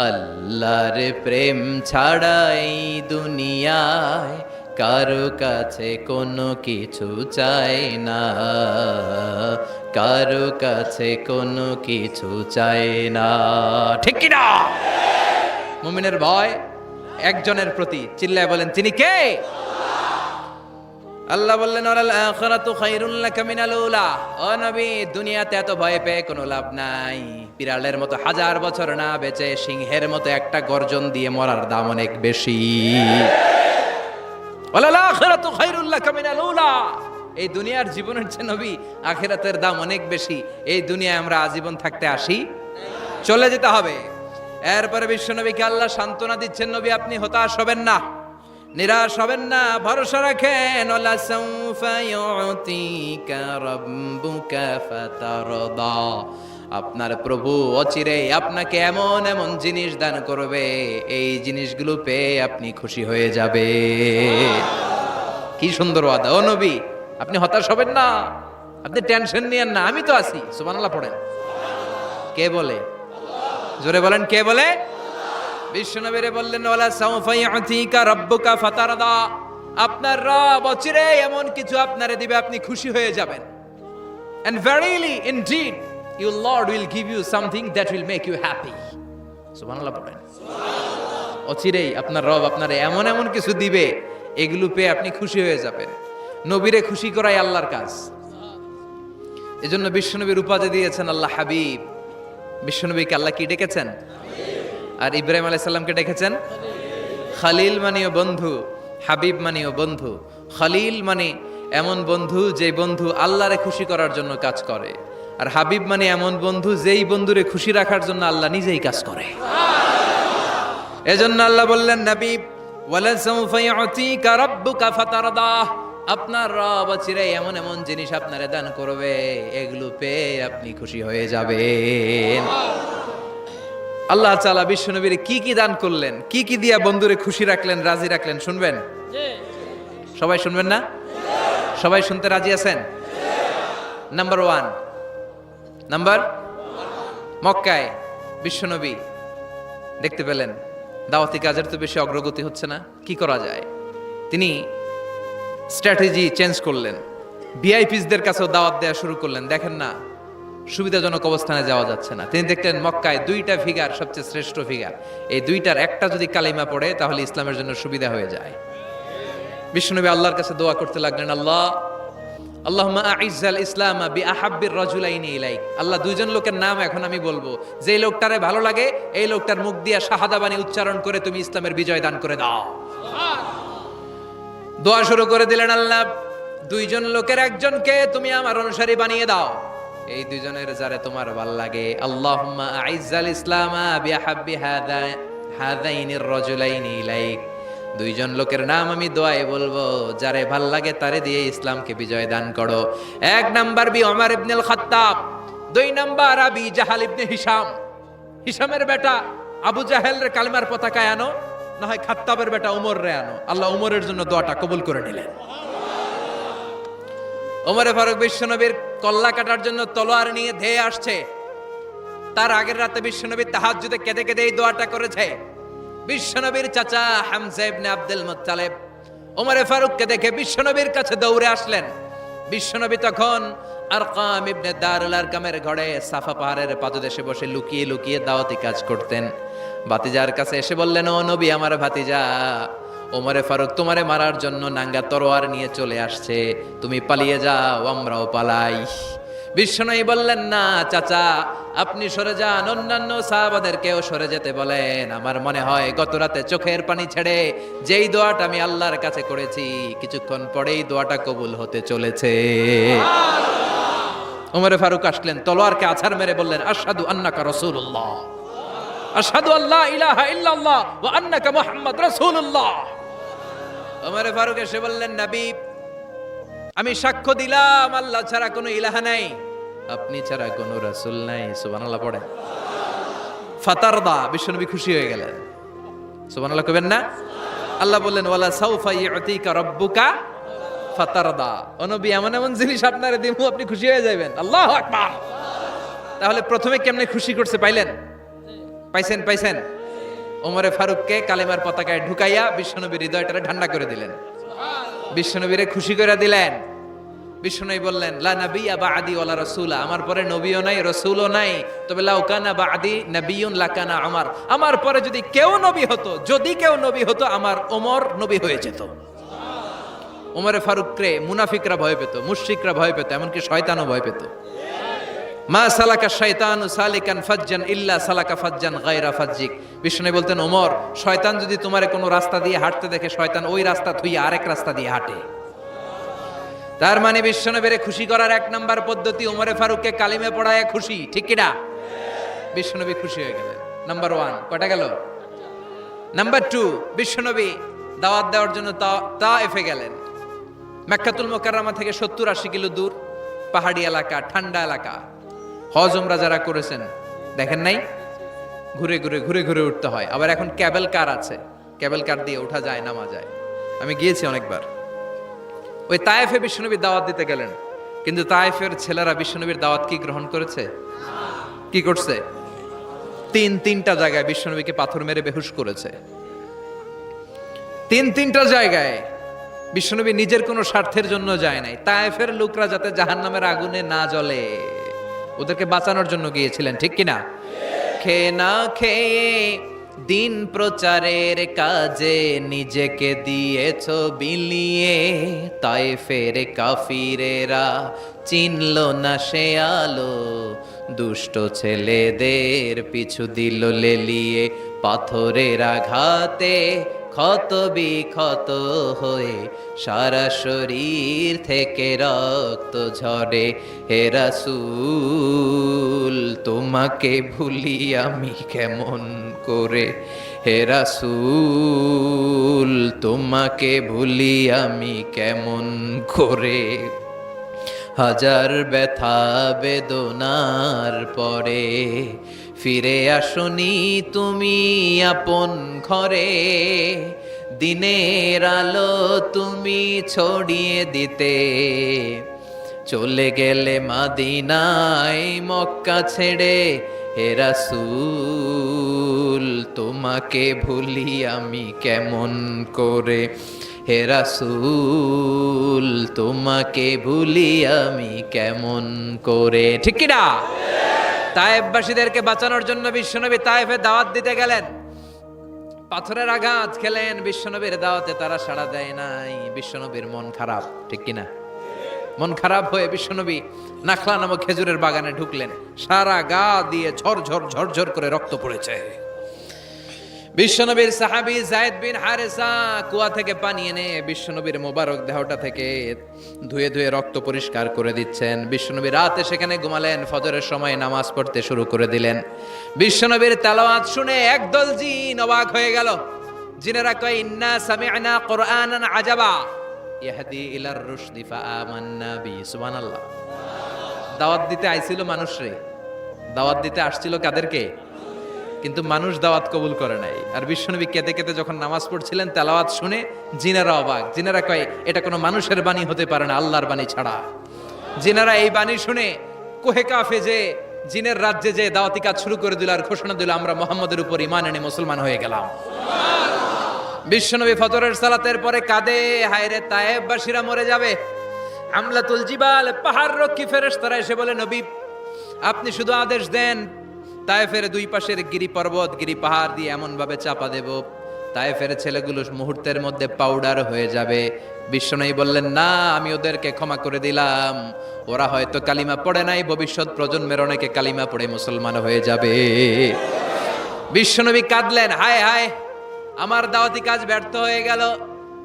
আল্লাহর প্রেম ছাড়া এই দুনিয়ায় কারো কাছে কোনো কিছু চায় না, কারো কাছে কোনো কিছু চায় না। ঠিক কি না? মুমিনের ভয় একজনের প্রতি। চিল্লায় বলেন তিনি কে? আল্লাহ বললেন ওয়ালাল আখিরাতু খায়রুল লাকা মিনাল উলা। ও নবী দুনিয়াতে এত ভয় পেয়ে কোনো লাভ নাই। বিড়ালের মতো 1000 বছর না বেঁচে সিংহের মতো একটা গর্জন দিয়ে মরার দাম অনেক বেশি। ওয়ালাল আখিরাতু খায়রুল লাকা মিনাল উলা। এই দুনিয়ার জীবনের চেয়ে নবী আখিরাতের দাম অনেক বেশি। এই দুনিয়ায় আমরা আজীবন থাকতে আসি, চলে যেতে হবে। এরপরে বিশ্ব নবীকে আল্লাহ সান্ত্বনা দিচ্ছেন, নবী আপনি হতাশ হবেন না, নিরাশ হবেন না, ভরসা রাখেন। ওয়ালা সাউফা ইউতিকা রাব্বুকা ফাতারদা। আপনার প্রভু অচিরেই আপনাকে এমন এমন জিনিস দান করবে, এই জিনিসগুলো পেয়ে আপনি খুশি হয়ে যাবে। কি সুন্দর ওয়াদা। ও নবী আপনি হতাশ হবেন না, আপনি টেনশন নিয়েন না, আমি তো আছি। সুবহানাল্লাহ পড়েন। কে বলে? জোরে বলেন কে বলে? বিশ্বনবীরে বললেন ওয়ালা সাউফা ইউতিকা রাব্বুকা ফাতারদা। আপনার রব অচিরে এমন কিছু আপনারে দিবে, আপনি খুশি হয়ে যাবেন। And verily indeed your Lord will give you something that will make you happy. সুবহানাল্লাহ পড়েন। অচিরেই আপনার রব আপনারে এমন এমন কিছু দিবে, এগুলো পেয়ে আপনি খুশি হয়ে যাবেন। নবীরে খুশি করাই আল্লাহর কাজ। এজন্য বিশ্বনবীর উপাধি দিয়েছেন আল্লাহ হাবিব। বিশ্বনবীকে আল্লাহ কি ডেকেছেন? আর ইব্রাহিম আলাইহিস সালামকে ডেকেছেন খালিল, মানেও বন্ধু, হাবিব মানেও বন্ধু। খালিল মানে এমন বন্ধু যে বন্ধু আল্লাহরে খুশি করার জন্য কাজ করে, আর হাবিব মানে এমন বন্ধু যেই বন্ধুরে খুশি রাখার জন্য আল্লাহ নিজেই কাজ করে। এজন্য আল্লাহ বললেন, নবী ওয়ালা সাউফা ইউতিকা রাব্বুকা ফাতারদা, আপনার রব চিরাই এমন এমন জিনিস আপনারে দান করবে, এগুলো পেয়ে আপনি খুশি হয়ে যাবেন। আল্লাহ তাআলা বিশ্বনবীর কি কি দান করলেন, কি কি দিয়া বন্ধুরে খুশি রাখলেন, রাজি রাখলেন, শুনবেন? সবাই শুনবেন না? সবাই শুনতে রাজি আছেন? নাম্বার 1, মক্কায় বিশ্বনবী দেখতে পেলেন দাওয়াতি কাজের তো বেশি অগ্রগতি হচ্ছে না, কি করা যায়? তিনি স্ট্র্যাটেজি চেঞ্জ করলেন, ভিআইপিসদের কাছেও দাওয়াত দেওয়া শুরু করলেন। দেখেন না, সুবিধাজনক অবস্থানে যাওয়া যাচ্ছে না। তিনি দেখলেন মক্কায় 2টা ফিগার সবচেয়ে শ্রেষ্ঠ ফিগার, এই 2টার একটা যদি কালিমা পড়ে তাহলে ইসলামের জন্য সুবিধা হয়ে যায়। বিশ্বনবী আল্লাহর কাছে দোয়া করতে লাগলেন, আল্লাহুম্মা আইজ্জাল ইসলামা বিআহাব্বির রাজুলাইনি ইলাইক। আল্লাহ, 2জন লোকের নাম এখন আমি বলবো, যে লোকটারে ভালো লাগে এই লোকটার মুখ দিয়ে শাহাদা বাণী উচ্চারণ করে তুমি ইসলামের বিজয় দান করে দাও। দোয়া শুরু করে দিলেন, আল্লাহ 2জন লোকের একজনকে তুমি আমার অনুসারী বানিয়ে দাও, এই 2জনের যারে তোমার ভাল লাগে। আল্লাহুম্মা আইজ্জাল ইসলামা বিআহাব্বি হাযাইনির রাজুলাইনি ইলাইক। 2জন লোকের নাম আমি দোয়ায় বলবো, যারে ভাল লাগে তারে দিয়ে ইসলামকে বিজয় দান করো। 1 নাম্বার ওমর ইবনে আল খাত্তাব, 2 নাম্বার আবি জাহাল ইবনে হিশাম। হিশামের বেটা আবু জাহেলের কালিমার পতাকায় আনো, না হয় খাত্তাবের বেটা ওমর রে আনো। আল্লাহ ওমরের জন্য দোয়াটা কবুল করে নিলেন। ওমরে ফারুক বিশ্বনবীর কল্লা কাটার জন্য তলোয়ার নিয়ে ধেয়ে আসছে। তার আগের রাতে বিশ্বনবী তাহাজ্জুদে কেঁদে কেঁদে এই দোয়াটা করেছে। বিশ্বনবীর চাচা হামজা ইবনে আব্দুল মুত্তালিব ওমরে ফারুককে দেখে বিশ্বনবীর কাছে দৌড়ে আসলেন। বিশ্বনবী তখন আরকাম ইবনে দারুল আরকামের ঘরে সাফা পাহাড়ের পাদদেশে বসে লুকিয়ে লুকিয়ে দাওয়াতি কাজ করতেন। ভাতিজার কাছে এসে বললেন, ও নবী, আমার ভাতিজা ওমরে ফারুক তোমারে মারার জন্য নাঙ্গা তরোয়ার নিয়ে চলে আসছে, তুমি পালিয়ে যাও, আমরাও পালাই। বিশ্বনবী বললেন, না চাচা, আপনি সরে যান, অন্যান্য সাহাবাদেরকেও সরে যেতে বলেন। আমার মনে হয় গত রাতে চোখের পানি ছেড়ে যেই দোয়াটা আমি আল্লাহর কাছে করেছি, কিছুক্ষণ পরেই দোয়াটা কবুল হতে চলেছে। ওমরে ফারুক আসলেন, তলোয়ারকে আছাড় মেরে বললেন, আশহাদু আন্নাকা রাসূলুল্লাহ, আশহাদু আল্লা ইলাহা ইল্লাল্লাহ ওয়া আন্নাকা মুহাম্মদ রাসূলুল্লাহ। ওমরে ফারুক এসে বললেন, নবী, আমি সাক্ষ্য দিলাম আল্লাহ ছাড়া কোনো ইলাহা নাই, আপনি ছাড়া কোনো রাসূল নাই। সুবহানাল্লাহ পড়ে। ফাতারদা, বিশ্বনবী খুশি হয়ে গেলেন। সুবহানাল্লাহ কইবেন না? আল্লাহ বললেন, ওয়ালা সাউফা ইউতিকা রাব্বুকা ফাতারদা। ও নবী, এমন এমন জিনিস আপনারে দিমু, আপনি খুশি হয়ে যাবেন। আল্লাহু আকবার। তাহলে প্রথমে কেমনে খুশি করছে পাইলেন? পাইছেন? ওমরে ফারুককে কালেমার পতাকায় ঢুকাইয়া বিশ্বনবীর হৃদয়টারে ঠান্ডা করে দিলেন, বিশ্বনবীরে খুশি করে দিলেন। বিশ্বনবী বললেন, লা নাবিয়্যা বা'দি ওয়ালা রাসূলা, আমার পরে নবীও নাই রাসূলও নাই, তবে লাউ কানা বা'দি নাবিয়্যুন লাকানা ওমর, আমার পরে যদি কেউ নবী হতো আমার ওমর নবী হয়ে যেত। ওমরে ফারুককে মুনাফিকরা ভয় পেত, মুশরিকরা ভয় পেত, এমনকি শয়তানও ভয় পেত। মা সালাকা শাইতানু সালিকান ফাজ্জান ইল্লা সালাকা ফাজ্জান গায়রা ফাজ্জিক। বিষ্ণু বলতেন, ওমর, শয়তান যদি তোমারে কোনো রাস্তা দিয়ে হাঁটতে দেখে, শয়তান ওই রাস্তা থুইয়া আরেক রাস্তা দিয়ে হাঁটে। তার মানে বিশ্বনবীরে খুশি করার 1 নাম্বার পদ্ধতি ওমরে ফারুককে কালিমে পড়ায় খুশি, ঠিক কি না? বিশ্বনবী খুশি হয়ে গেলেন। নাম্বার 1 কয়টা গেল? নাম্বার 2, বিশ্বনবী দাওয়াত দেওয়ার জন্য তায়েফে গেলেন। মক্কাতুল মুকাররমা থেকে 70-80 কিলো দূর, পাহাড়ি এলাকা, ঠান্ডা এলাকা। হজ উমরা যারা করেছেন দেখেন নাই, ঘুরে ঘুরে উঠতে হয়। আবার এখন ক্যাবেল কার আছে, ক্যাবেল কার দিয়ে ওঠা যায়, নামা যায়। আমি গিয়েছি অনেকবার। ওই তায়েফে বিশ্বনবীর দাওয়াত দিতে গেলেন, কিন্তু তায়েফের ছেলেরা বিশ্বনবীর দাওয়াত কি গ্রহণ করেছে? কি করছে? 3টা জায়গায় বিশ্বনবীকে পাথর মেরে বেহুশ করেছে। 3টা জায়গায় বিশ্বনবী নিজের কোনো স্বার্থের জন্য যায় নাই, তায়েফের লোকরা যাতে জাহান্নামের আগুনে না জ্বলে ওদেরকে বাঁচানোর জন্য গিয়েছিলেন, ঠিক কিনা? খেয়ে না খেয়ে দিন প্রচারের কাজে নিজেকে দিয়েছ বিলিয়ে, তায়েফের কাফিরেরা চিনল না সে আলো, দুষ্ট ছেলেদের পিছু দিল লেলিয়ে, পাথরের আঘাতে ক্ষত বিক্ষত হয়ে সারা শরীর থেকে রক্ত ঝরে। হে রাসূল তোমাকে ভুলি আমি কেমন করে, হে রাসূল তোমাকে ভুলি আমি কেমন করে। হাজার ব্যথা বেদনার পরে ফিরে আসনি তুমি আপন ঘরে, দিনের আলো তুমি ছড়িয়ে দিতে, চলে গেলে মদিনায় মক্কা ছেড়ে। হে রাসূল তোমাকে ভুলি আমি কেমন করে, হে রাসূল তোমাকে ভুলি আমি কেমন করে। ঠিক কি না? তায়েফবাসীদেরকে বাঁচানোর জন্য বিশ্বনবী তায়েফে দাওয়াত দিতে গেলেন, পাথরের আঘাত খেলেন, বিশ্বনবীর দাওয়াতে তারা সাড়া দেয় নাই। বিশ্বনবীর মন খারাপ, ঠিক কিনা? মন খারাপ হয়ে বিশ্বনবী নাখলা নামক খেজুরের বাগানে ঢুকলেন, সারা গা দিয়ে ঝরঝর ঝরঝর করে রক্ত পড়েছে। বিশ্বনবীর সাহাবী যায়েদ বিন হারেসা কুয়া থেকে পানি এনে বিশ্বনবীর মোবারক দেহটা থেকে ধুয়ে ধুয়ে রক্ত পরিষ্কার করে দিচ্ছেন। বিশ্বনবী রাতে সেখানে ঘুমালেন, ফজরের সময় নামাজ পড়তে শুরু করে দিলেন। বিশ্বনবীর তেলাওয়াত শুনে একদল জিন অবাক হয়ে গেল। জিনেরা কয়, ইন্না সামি'না কুরআনান আজাবা ইয়াহদি ইলার রুশদি ফাআমান্না বি। সুবহানাল্লাহ। দাওয়াত দিতে আইছিল মানুষরে, দাওয়াত দিতে আসছিল কাদেরকে? কিন্তু মানুষ দাওয়াত কবুল করে নাই। আর বিশ্বনবী কেঁদে কেঁদে যখন নামাজ পড়ছিলেন, তেলাওয়াত শুনে জিনেরা অবাক। জিনেরা কয়, এটা কোনো মানুষের বাণী হতে পারে না, আল্লাহর বাণী ছাড়া। জিনেরা এই বাণী শুনে কোহে কাফে যে জিনের রাজ্যে যে দাওয়াতি কাজ শুরু করে দিল আর ঘোষণা দিল, আমরা মুহাম্মদের উপর ঈমান এনে মুসলমান হয়ে গেলাম। বিশ্বনবী ফজরের সালাতের পরে কাঁদে, হায়রে তায়েফবাসীরা মরে যাবে। আমলাতুল জিবাল পাহাড় রক্ষী ফেরেশতারা এসে বলে, নবী আপনি শুধু আদেশ দেন, তায়েফের দুই পাশের গিরি পর্বত গিরি পাহাড় দিয়ে এমন ভাবে চাপা দেব, তায়েফের ছেলেগুলো মুহূর্তের মধ্যে পাউডার হয়ে যাবে। বিশ্বনবী বললেন, না, আমি ওদেরকে ক্ষমা করে দিলাম, ওরা হয়তো কালিমা পড়ে নাই, ভবিষ্যৎ প্রজন্মের অনেকে কালিমা পড়ে মুসলমান হয়ে যাবে। বিশ্বনবী কাঁদলেন, হায় হায় আমার দাওয়াতি কাজ ব্যর্থ হয়ে গেল।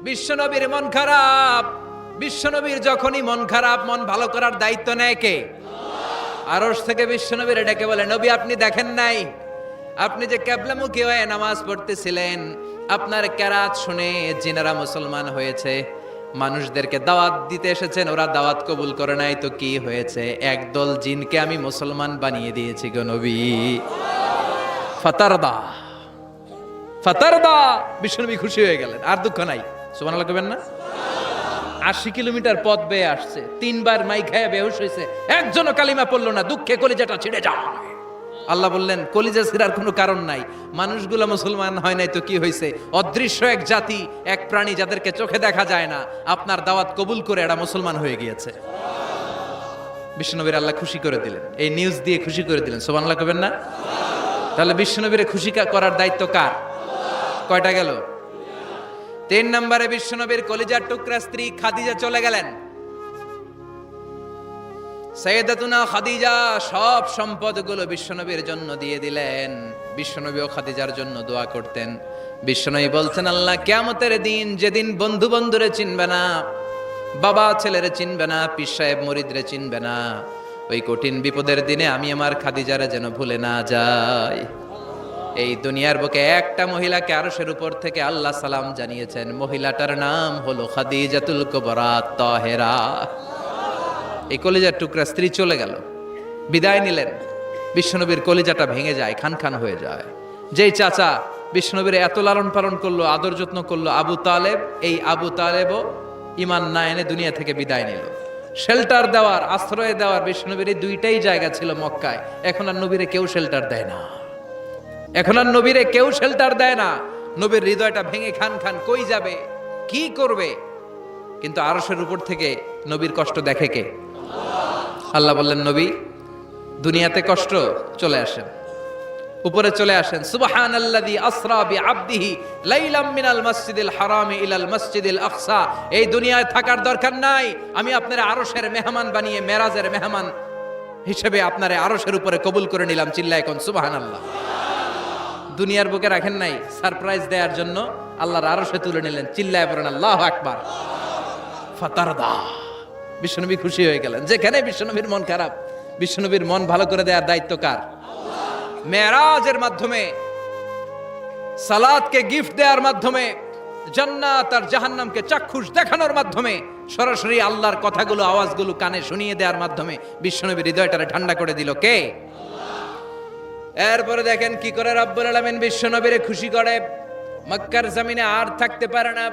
বিশ্বনবীর মন খারাপ। বিশ্বনবীর যখনই মন খারাপ, মন ভালো করার দায়িত্ব নেয় কে? আরশ থেকে বিশ্বনবীর ডেকে বলে, নবী আপনি দেখেন নাই, আপনি যে কিবলামুখী হয়ে নামাজ পড়তেছিলেন, আপনার কেরাত শুনে জিনেরা মুসলমান হয়েছে। মানুষদেরকে দাওয়াত দিতে এসেছেন, ওরা দাওয়াত কবুল করে নাই, তো কি হয়েছে? একদল জিনকে আমি মুসলমান বানিয়ে দিয়েছি গো নবী। ফাতারদা ফাতারদা। বিশ্বনবী খুশি হয়ে গেলেন, আর দুঃখ নাই। সুবহানাল্লাহ কইবেন না? 80 কিলোমিটার পথ বেয়ে আসছে, 3 বার মাই খায় বেহুশ হয়েছে, একজনও কালিমা পড়লো না, দুঃখে কলিজাটা ছিঁড়ে যায়। আল্লাহ বললেন, কলিজা ছিঁড়ার কোনো কারণ নাই, মানুষগুলো মুসলমান হয় নাই তো কি হয়েছে? অদৃশ্য এক জাতি, এক প্রাণী যাদেরকে চোখে দেখা যায় না, আপনার দাওয়াত কবুল করে এরা মুসলমান হয়ে গিয়েছে। বিশ্বনবীর আল্লাহ খুশি করে দিলেন, এই নিউজ দিয়ে খুশি করে দিলেন। সুবহানাল্লাহ কইবেন না? তাহলে বিশ্বনবীর খুশি করার দায়িত্ব কার? কয়টা গেল? 3 নম্বরে বিশ্বনবীর কলিজার টুকরা স্ত্রী খাদিজা চলে গেলেন। সাইয়েদাতুনা খাদিজা সব সম্পদগুলো বিশ্বনবীর জন্য দিয়ে দিলেন। বিশ্বনবীও খাদিজার জন্য দোয়া করতেন। বিশ্বনবী বলছেন, আল্লাহ কিয়ামতের দিন, যেদিন বন্ধু বন্ধুরে চিনবে না, বাবা ছেলেরে চিনবে না, পীর সাহেব মুরিদরে চিনবে না, ওই কঠিন বিপদের দিনে আমি আমার খাদিজারে যেন ভুলে না যাই। এই দুনিয়ার বুকে একটা মহিলাকে আরশের উপর থেকে আল্লাহ সালাম জানিয়েছেন, মহিলাটার নাম হলো খাদিজাতুল কুবরা তাহেরা। এই কলিজার টুকরা স্ত্রী চলে গেল, বিদায় নিলেন। বিশ্বনবীর কলিজাটা ভেঙে যায়, খান খান হয়ে যায়। যেই চাচা বিশ্বনবীর এত লালন পালন করলো, আদর যত্ন করলো, আবু তালেব, এই আবু তালেবও ঈমান না এনে দুনিয়া থেকে বিদায় নিল। শেল্টার দেওয়ার, আশ্রয় দেওয়ার বিশ্বনবীর এই দুইটাই জায়গা ছিল মক্কায়। এখন আর নবীরে কেউ শেল্টার দেয় না, এখন আর নবীরে কেউ শেল্টার দেয় না। নবীর হৃদয়টা ভেঙে খান খান, কই যাবে, কি করবে? কিন্তু আরশের উপর থেকে নবীর কষ্ট দেখে কে? আল্লাহ বললেন, নবী দুনিয়াতে কষ্ট, চলে আসেন। উপরে চলে আসেন। সুবহানাল্লাযী আসরা বিআবদিহি লাইলাম মিনাল মাসজিদিল হারামি ইলাল মাসজিদিল আকসা। এই দুনিয়ায় থাকার দরকার নাই, আমি আপনারে আরশের মেহমান বানিয়ে মেরাজের মেহমান হিসেবে আপনারে আরশের উপরে কবুল করে নিলাম। চিল্লায় কোন সুবহানাল্লাহ। দুনিয়ার বুকে রাখেন নাই, সারপ্রাইজ দেওয়ার জন্য আল্লাহর আরশে তুলে নিলেন। চিল্লায় পড়েন আল্লাহু আকবার। ফাতারদা, বিশ্বনবী খুশি হয়ে গেলেন। যেখানে বিশ্বনবীর মন খারাপ, বিশ্বনবীর মন ভালো করে দেওয়ার দায়িত্ব কার? মেরাজের মাধ্যমে, সালাতকে গিফট দেওয়ার মাধ্যমে, জান্নাত আর জাহান্নামকে চাক্ষুষ দেখানোর মাধ্যমে, সরাসরি আল্লাহর কথাগুলো আওয়াজগুলো কানে শুনিয়ে দেওয়ার মাধ্যমে বিশ্বনবীর হৃদয়টারে ঠান্ডা করে দিল কে? এরপরে দেখেন কি করে রব্বুল আলামিন বিশ্বনবীরে খুশি করে। মক্কার জমিনে আর থাকতে পারে না,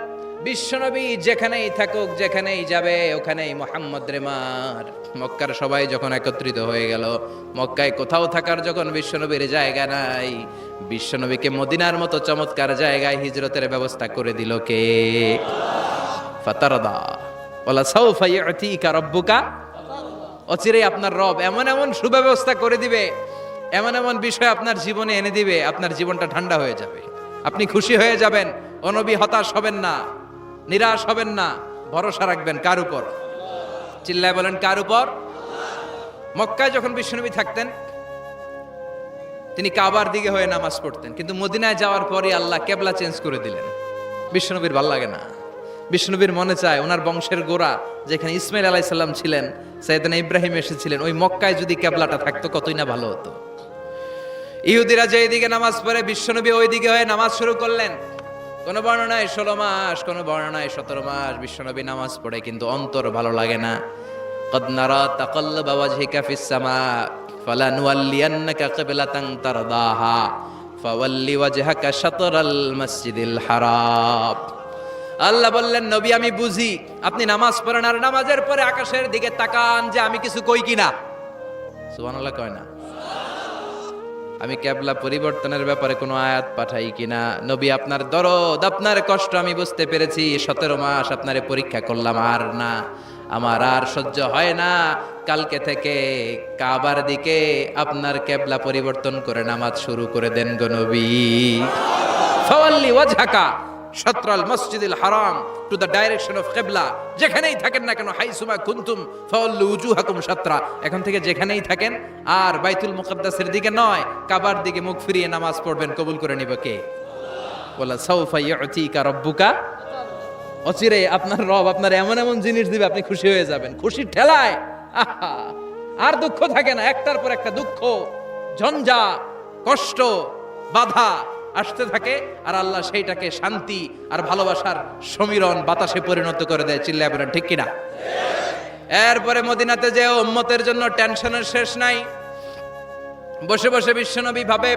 বিশ্বনবী যেখানেই থাকুক, যেখানেই যাবে ওখানেই মুহাম্মদ রে মার। মক্কার সবাই যখন একত্রিত হয়ে গেল, মক্কায় কোথাও থাকার যখন বিশ্বনবীর জায়গা নাই, বিশ্বনবীকে মদিনার মতো চমৎকার জায়গায় হিজরতের ব্যবস্থা করে দিল কে? ফাতারদা ওয়ালা সাউফা ইউতিকা রাব্বুকা। অচিরেই আপনার রব এমন এমন সুব্যবস্থা করে দিবে, এমন এমন বিষয় আপনার জীবনে এনে দিবে, আপনার জীবনটা ঠান্ডা হয়ে যাবে, আপনি খুশি হয়ে যাবেন। ও নবী, হতাশ হবেন না, নিরাশ হবেন না, ভরসা রাখবেন কার উপর? চিল্লায় বলেন কার উপর? মক্কায় যখন বিশ্বনবী থাকতেন তিনি কাবার দিকে হয়ে নামাজ পড়তেন, কিন্তু মদিনায় যাওয়ার পরে আল্লাহ কেবলা চেঞ্জ করে দিলেন। বিশ্বনবীর ভাল লাগে না, বিশ্বনবীর মনে চায় ওনার বংশের গোড়া যেখানে ইসমাইল আলাইহিস সালাম ছিলেন, সাইয়েদনা ইব্রাহিম এসেছিলেন, ওই মক্কায় যদি কেবলাটা থাকতো কতই না ভালো হতো। ইহুদিরা যে দিকে নামাজ পড়ে, বিশ্বনবী ওই দিকে হয়ে নামাজ শুরু করলেন। কোন বর্ণনায় 16 মাস, কোন বর্ণনায় 17 মাস বিশ্বনবী নামাজ পড়ে, কিন্তু অন্তর ভালো লাগে না। قد نرى تقلب وجهك في السماء فلنولينك قبلة ترضاها فول وجهك شطر المسجد الحرام। আল্লাহ বললেন, নবী আমি বুঝি আপনি নামাজ পড়েন আর নামাজের পরে আকাশের দিকে তাকান যে আমি কিছু কই কিনা। সুবহানাল্লাহ কয় না? আমি কেবলা পরিবর্তনের ব্যাপারে কোনো আয়াত পাঠাই কিনা। নবী আপনার দরদ, আপনার কষ্ট আমি বুঝতে পেরেছি। 17 মাস আপনারে পরীক্ষা করলাম, আর না, আমার আর সহ্য হয় না। কালকে থেকে কাবার দিকে আপনার কেবলা পরিবর্তন করে নামাজ শুরু করে দেন গো নবী। ফাওয়াল্লি ওয়াজহাকা শাতরাল মসজিদিল হারাম, টু দ্য ডাইরেকশন অফ কিবলা। যেখানেই থাকেন না কেন, হাইসুমা কুনতুম ফাওয়াল্লু উজুহাকুম শাতরা, এখন থেকে যেখানেই থাকেন আর বাইতুল মুকাদ্দাসের দিকে নয়, কাবার দিকে মুখ ফিরিয়ে নামাজ পড়বেন। কবুল করে নিবে কে? ওয়ালা সাউফা ইউতিকা রাব্বুকা। অচিরে আপনার রব আপনার এমন এমন জিনিস দিবে, আপনি খুশি হয়ে যাবেন। খুশির ঠেলায় আহা, আর দুঃখ থাকে না, একটার পর একটা দুঃখ, ঝঞ্ঝা, কষ্ট, বাধা আসতে থাকে, আর আল্লাহ সেইটাকে শান্তি আর ভালোবাসার সমীরণ বাতাসে পরিণত করে দেয়। চিল্লায় বলেন ঠিক কিনা? এরপরে মদিনাতে যে উম্মতের জন্য টেনশনের শেষ নাই। বসে বসে বিশ্বনবী ভাবে,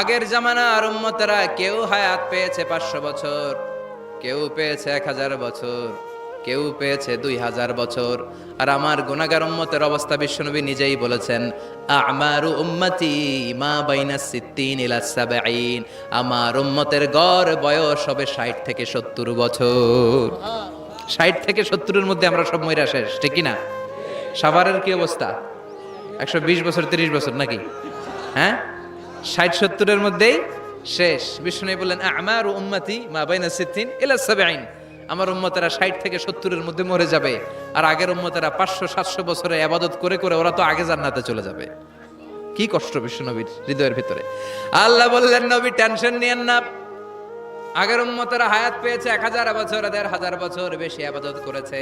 আগের জামানার উম্মতেরা কেউ হায়াত পেয়েছে 500 বছর, কেউ পেয়েছে 1000 বছর, কেউ পেয়েছে 2000 বছর, আর আমার গুনাহগার উম্মতের অবস্থা বিশ্বনবী নিজেই বলেছেন, আমারু উম্মতি মা বাইনা 60 ইলা 70। আমার উম্মতের গড় বয়স হবে 60 থেকে 70 বছর। 60 থেকে 70-এর মধ্যে আমরা সব মইরা শেষ, ঠিক কি না? সাভারের কি অবস্থা? 120 বছর 30 বছর নাকি? হ্যাঁ, 60-70-এর মধ্যেই শেষ। বিষ্ণু বললেন, আমারু উম্মতি মা বাইনা 60 ইলা 70। আমার উম্মতেরা 60 থেকে 70-এর মধ্যে মরে যাবে, আর আগের উম্মতেরা 500-700 বছরে ইবাদত করে করে ওরা তো আগে জান্নাতে চলে যাবে। কি কষ্ট বিশ্বনবীর হৃদয়ের ভিতরে। আল্লাহ বললেন, নবী টেনশন নিয়েন না, আগের উম্মতেরা হায়াত পেয়েছে 1000 বছর, 1500 বছর বেশি ইবাদত করেছে।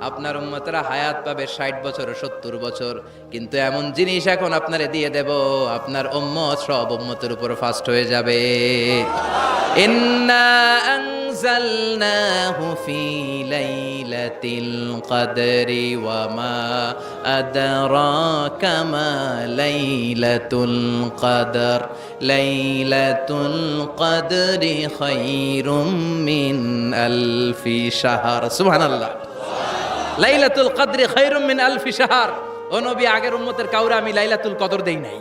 আপনার উম্মতেরা হায়াত পাবে 60 বছর 70 বছর, কিন্তু এমন জিনিস এখন আপনারে দিয়ে দেব, আপনার উম্মত সব উম্মতের উপর ফাস্ট হয়ে যাবে। ইন্না আনজালনাহু ফি লাইলাতিল কদরি ওয়া মা আদরাকা মা লাইলাতুল কদর লাইলাতুল কদরি খায়রুম মিন আলফি শাহর। সুবহানাল্লাহ। লাইলাতুল কদরি খায়রুম মিন আলফি শাহর। ও নবী, আগের উম্মতের কাউরে আমি লাইলাতুল কদর দেই নাই,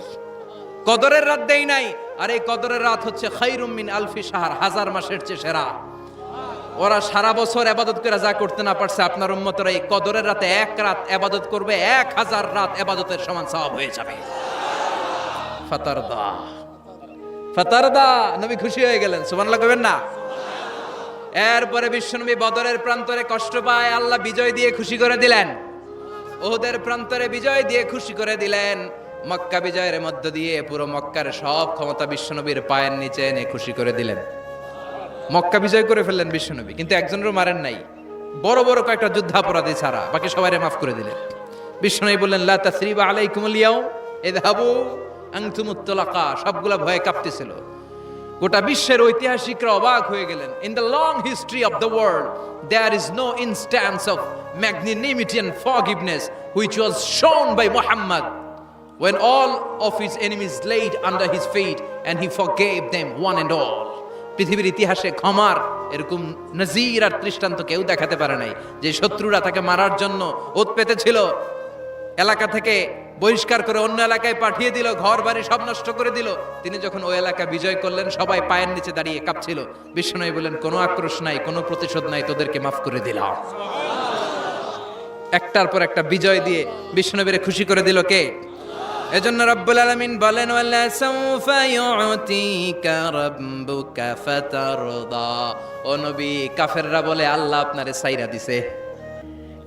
কদরের রাত দেই নাই, আর এই কদরের রাত হচ্ছে খায়রুম মিন আলফি শাহর, 1000 মাসের চেয়ে সেরা। ওরা সারা বছর ইবাদত করে যা করতে না পারছে, আপনার উম্মতরা এই কদরের রাতে এক রাত ইবাদত করবে, 1000 রাত ইবাদতের সমান সওয়াব হয়ে যাবে। ফাতারদা, ফাতারদা, নবী খুশি হয়ে গেলেন। সুবহানাল্লাহ কইবেন না? এরপরে বিশ্বনবী বদরের প্রান্তরে কষ্ট পায়, আল্লাহ বিজয় দিয়ে খুশি করে দিলেন। ওহুদের প্রান্তরে বিজয় দিয়ে খুশি করে দিলেন। মক্কা বিজয়ের মধ্য দিয়ে পুরো মক্কার সব ক্ষমতা বিশ্বনবীর পায়ের নিচে এনে খুশি করে দিলেন। মক্কা বিজয় করে ফেললেন বিশ্বনবী, কিন্তু একজনেরও মারেন নাই, বড় বড় কয়েকটা যুদ্ধাপরাধী ছাড়া বাকি সবাইরে মাফ করে দিলেন। বিশ্বনবী বললেন লা তাসরিবা আলাইকুমুল ইয়াউম ইযহাবু আনতুমুত তুলাকা। সবগুলা ভয়ে কাঁপতেছিল। গোটা বিশ্বের ঐতিহাসিকরা অবাক হয়ে গেলেন। In the long history of the world there is no instance of magnanimity and forgiveness which was shown by Muhammad when all of his enemies laid under his feet and he forgave them one and all. পৃথিবীর ইতিহাসে ক্ষমার এরকম নজির আর দৃষ্টান্ত কেউ দেখাতে পারে নাই। যে শত্রুরা তাকে মারার জন্য ওত পেতেছিল, এলাকা থেকে বহিষ্কার করে অন্য এলাকায় পাঠিয়ে দিল, ঘর বাড়ি সব নষ্ট করে দিল, তিনি যখন ওই এলাকা বিজয় করলেন সবাই পায়ের নিচে দাঁড়িয়ে কাঁপছিল। বিশ্বনবী বললেন কোনো আক্রোশ নাই, কোনো প্রতিশোধ নাই, তোদেরকে মাফ করে দিলাম। একটার পর একটা বিজয় দিয়ে বিশ্বনবীরে খুশি করে দিল কে? এজন্য রব্বুল আলামিন বলেন ওয়ালা সাউফা ইউতিকা রাব্বুকা ফাতারদা। ও নবী, কাফেররা বলে আল্লাহ আপনারে ছাইরা দিছে,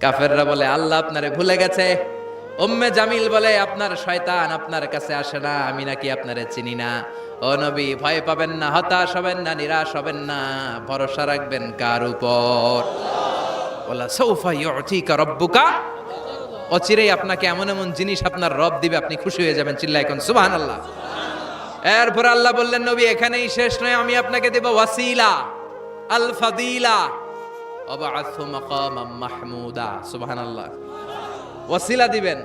কাফেররা বলে আল্লাহ আপনারে ভুলে গেছে। উম্মে জামিল বলে আপনার শয়তান আপনার কাছে আসে না, আমি নাকি আপনারে চিনি না। ও নবী, ভয় পাবেন না, হতাশ হবেন না, নিরাশ হবেন না, ভরসা রাখবেন কার উপর? ওয়ালা সাউফা ইউতিকা রাব্বুকা, অচিরেই আপনাকে এমন এমন জিনিস আপনার রব দিবে, আপনি খুশি হয়ে যাবেন। চিল্লায় কোন সুবহানাল্লাহ। এরপর আল্লাহ বললেন নবী এখানেই শেষ নয়, আমি আপনাকে দেব ওয়াসিলা আল ফাদিলা ওয়াবা'আথু মাকামাম মাহমুদা। সুবহানাল্লাহ। ওয়াসিলা দিবেন,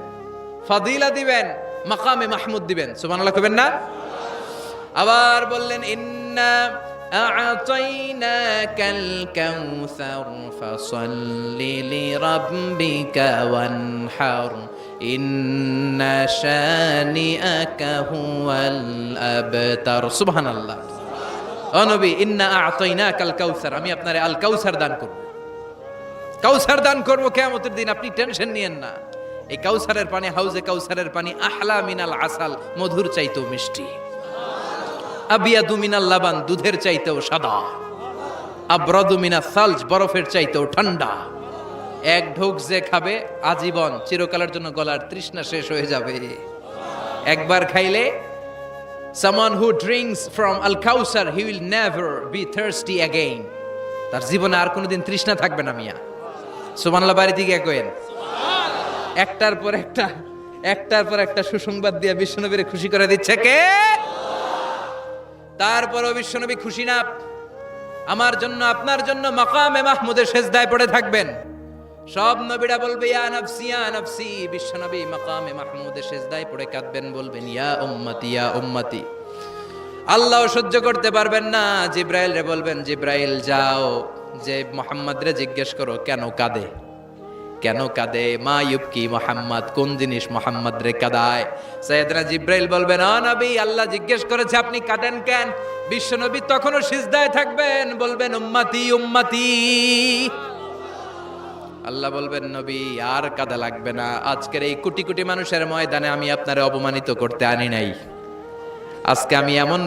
ফাদিলা দিবেন, মাকামে মাহমুদ দিবেন। সুবহানাল্লাহ কইবেন না? আবার বললেন ইন্না আ'তাইনাকাল কাউসার ফাসাল্লি লিরাব্বিকা ওয়ানহার ইন্না শানিআকা হুয়াল আবতার। সুবহানাল্লাহ। ও নবী, ইন্না আ'তাইনাকাল কাউসার, আমি আপনারে আল কাউসার দান করব। কাউসার দান করব কিয়ামতের দিন, আপনি টেনশন নিয়েন না। এই কাউসারের পানি, হাউজে কাউসারের পানি আহলা মিনাল আসাল, মধুর চাইতেও মিষ্টি। আবিয়াদু মিনাল লাবান, দুধের চাইতেও সাদা। আবরাদু মিনাস সালজ, বরফের চাইতেও ঠান্ডা। এক ঢোক যে খাবে আজীবন, চিরকালের জন্য গলার তৃষ্ণা শেষ হয়ে যাবে। একবার খাইলে someone who drinks from al kausar he will never be thirsty again, তার জীবনে আর কোনোদিন তৃষ্ণা থাকবে না। মিয়া সুবহানাল্লাহ বাড়ি থেকে কইেন। একটার পর একটা সুসংবাদ দিয়ে বিশ্বনবীরে খুশি করে দিচ্ছে কে? তারপরও বিশ্বনবী খুশি না। আমার জন্য আপনার জন্য মাকামে মাহমুদের সেজদায় পড়ে থাকবেন। সব নবীরা বলবে ইয়া নাফসি ইয়া নাফসি, বিশ্বনবী মাকামে মাহমুদের সেজদায় পড়ে কাঁদবেন, বলবেন ইয়া উম্মতি ইয়া উম্মতি। আল্লাহ সহ্য করতে পারবেন না, জিব্রাইল রে বলবেন জিব্রাইল যাও, যে মুহাম্মদ রে জিজ্ঞেস করো কেন কাঁদে, কেন কাঁদে। মা ইউবকি মুহাম্মদ, কোন জিনিস মুহাম্মদ রে কাঁদায়? সাইয়েদনা জিব্রাইল বলবেন ও নবী, আল্লাহ জিজ্ঞেস করেছে আপনি কাঁদেন কেন? বিশ্বনবী তখনও সিজদায় থাকবেন, বলবেন উম্মতি উম্মতি। আল্লাহ বলবেন নবী আর কাঁদা লাগবে না, আজকের এই কোটি কোটি মানুষের ময়দানে আমি আপনারে অপমানিত করতে আনি নাই। আজকে আমি এমন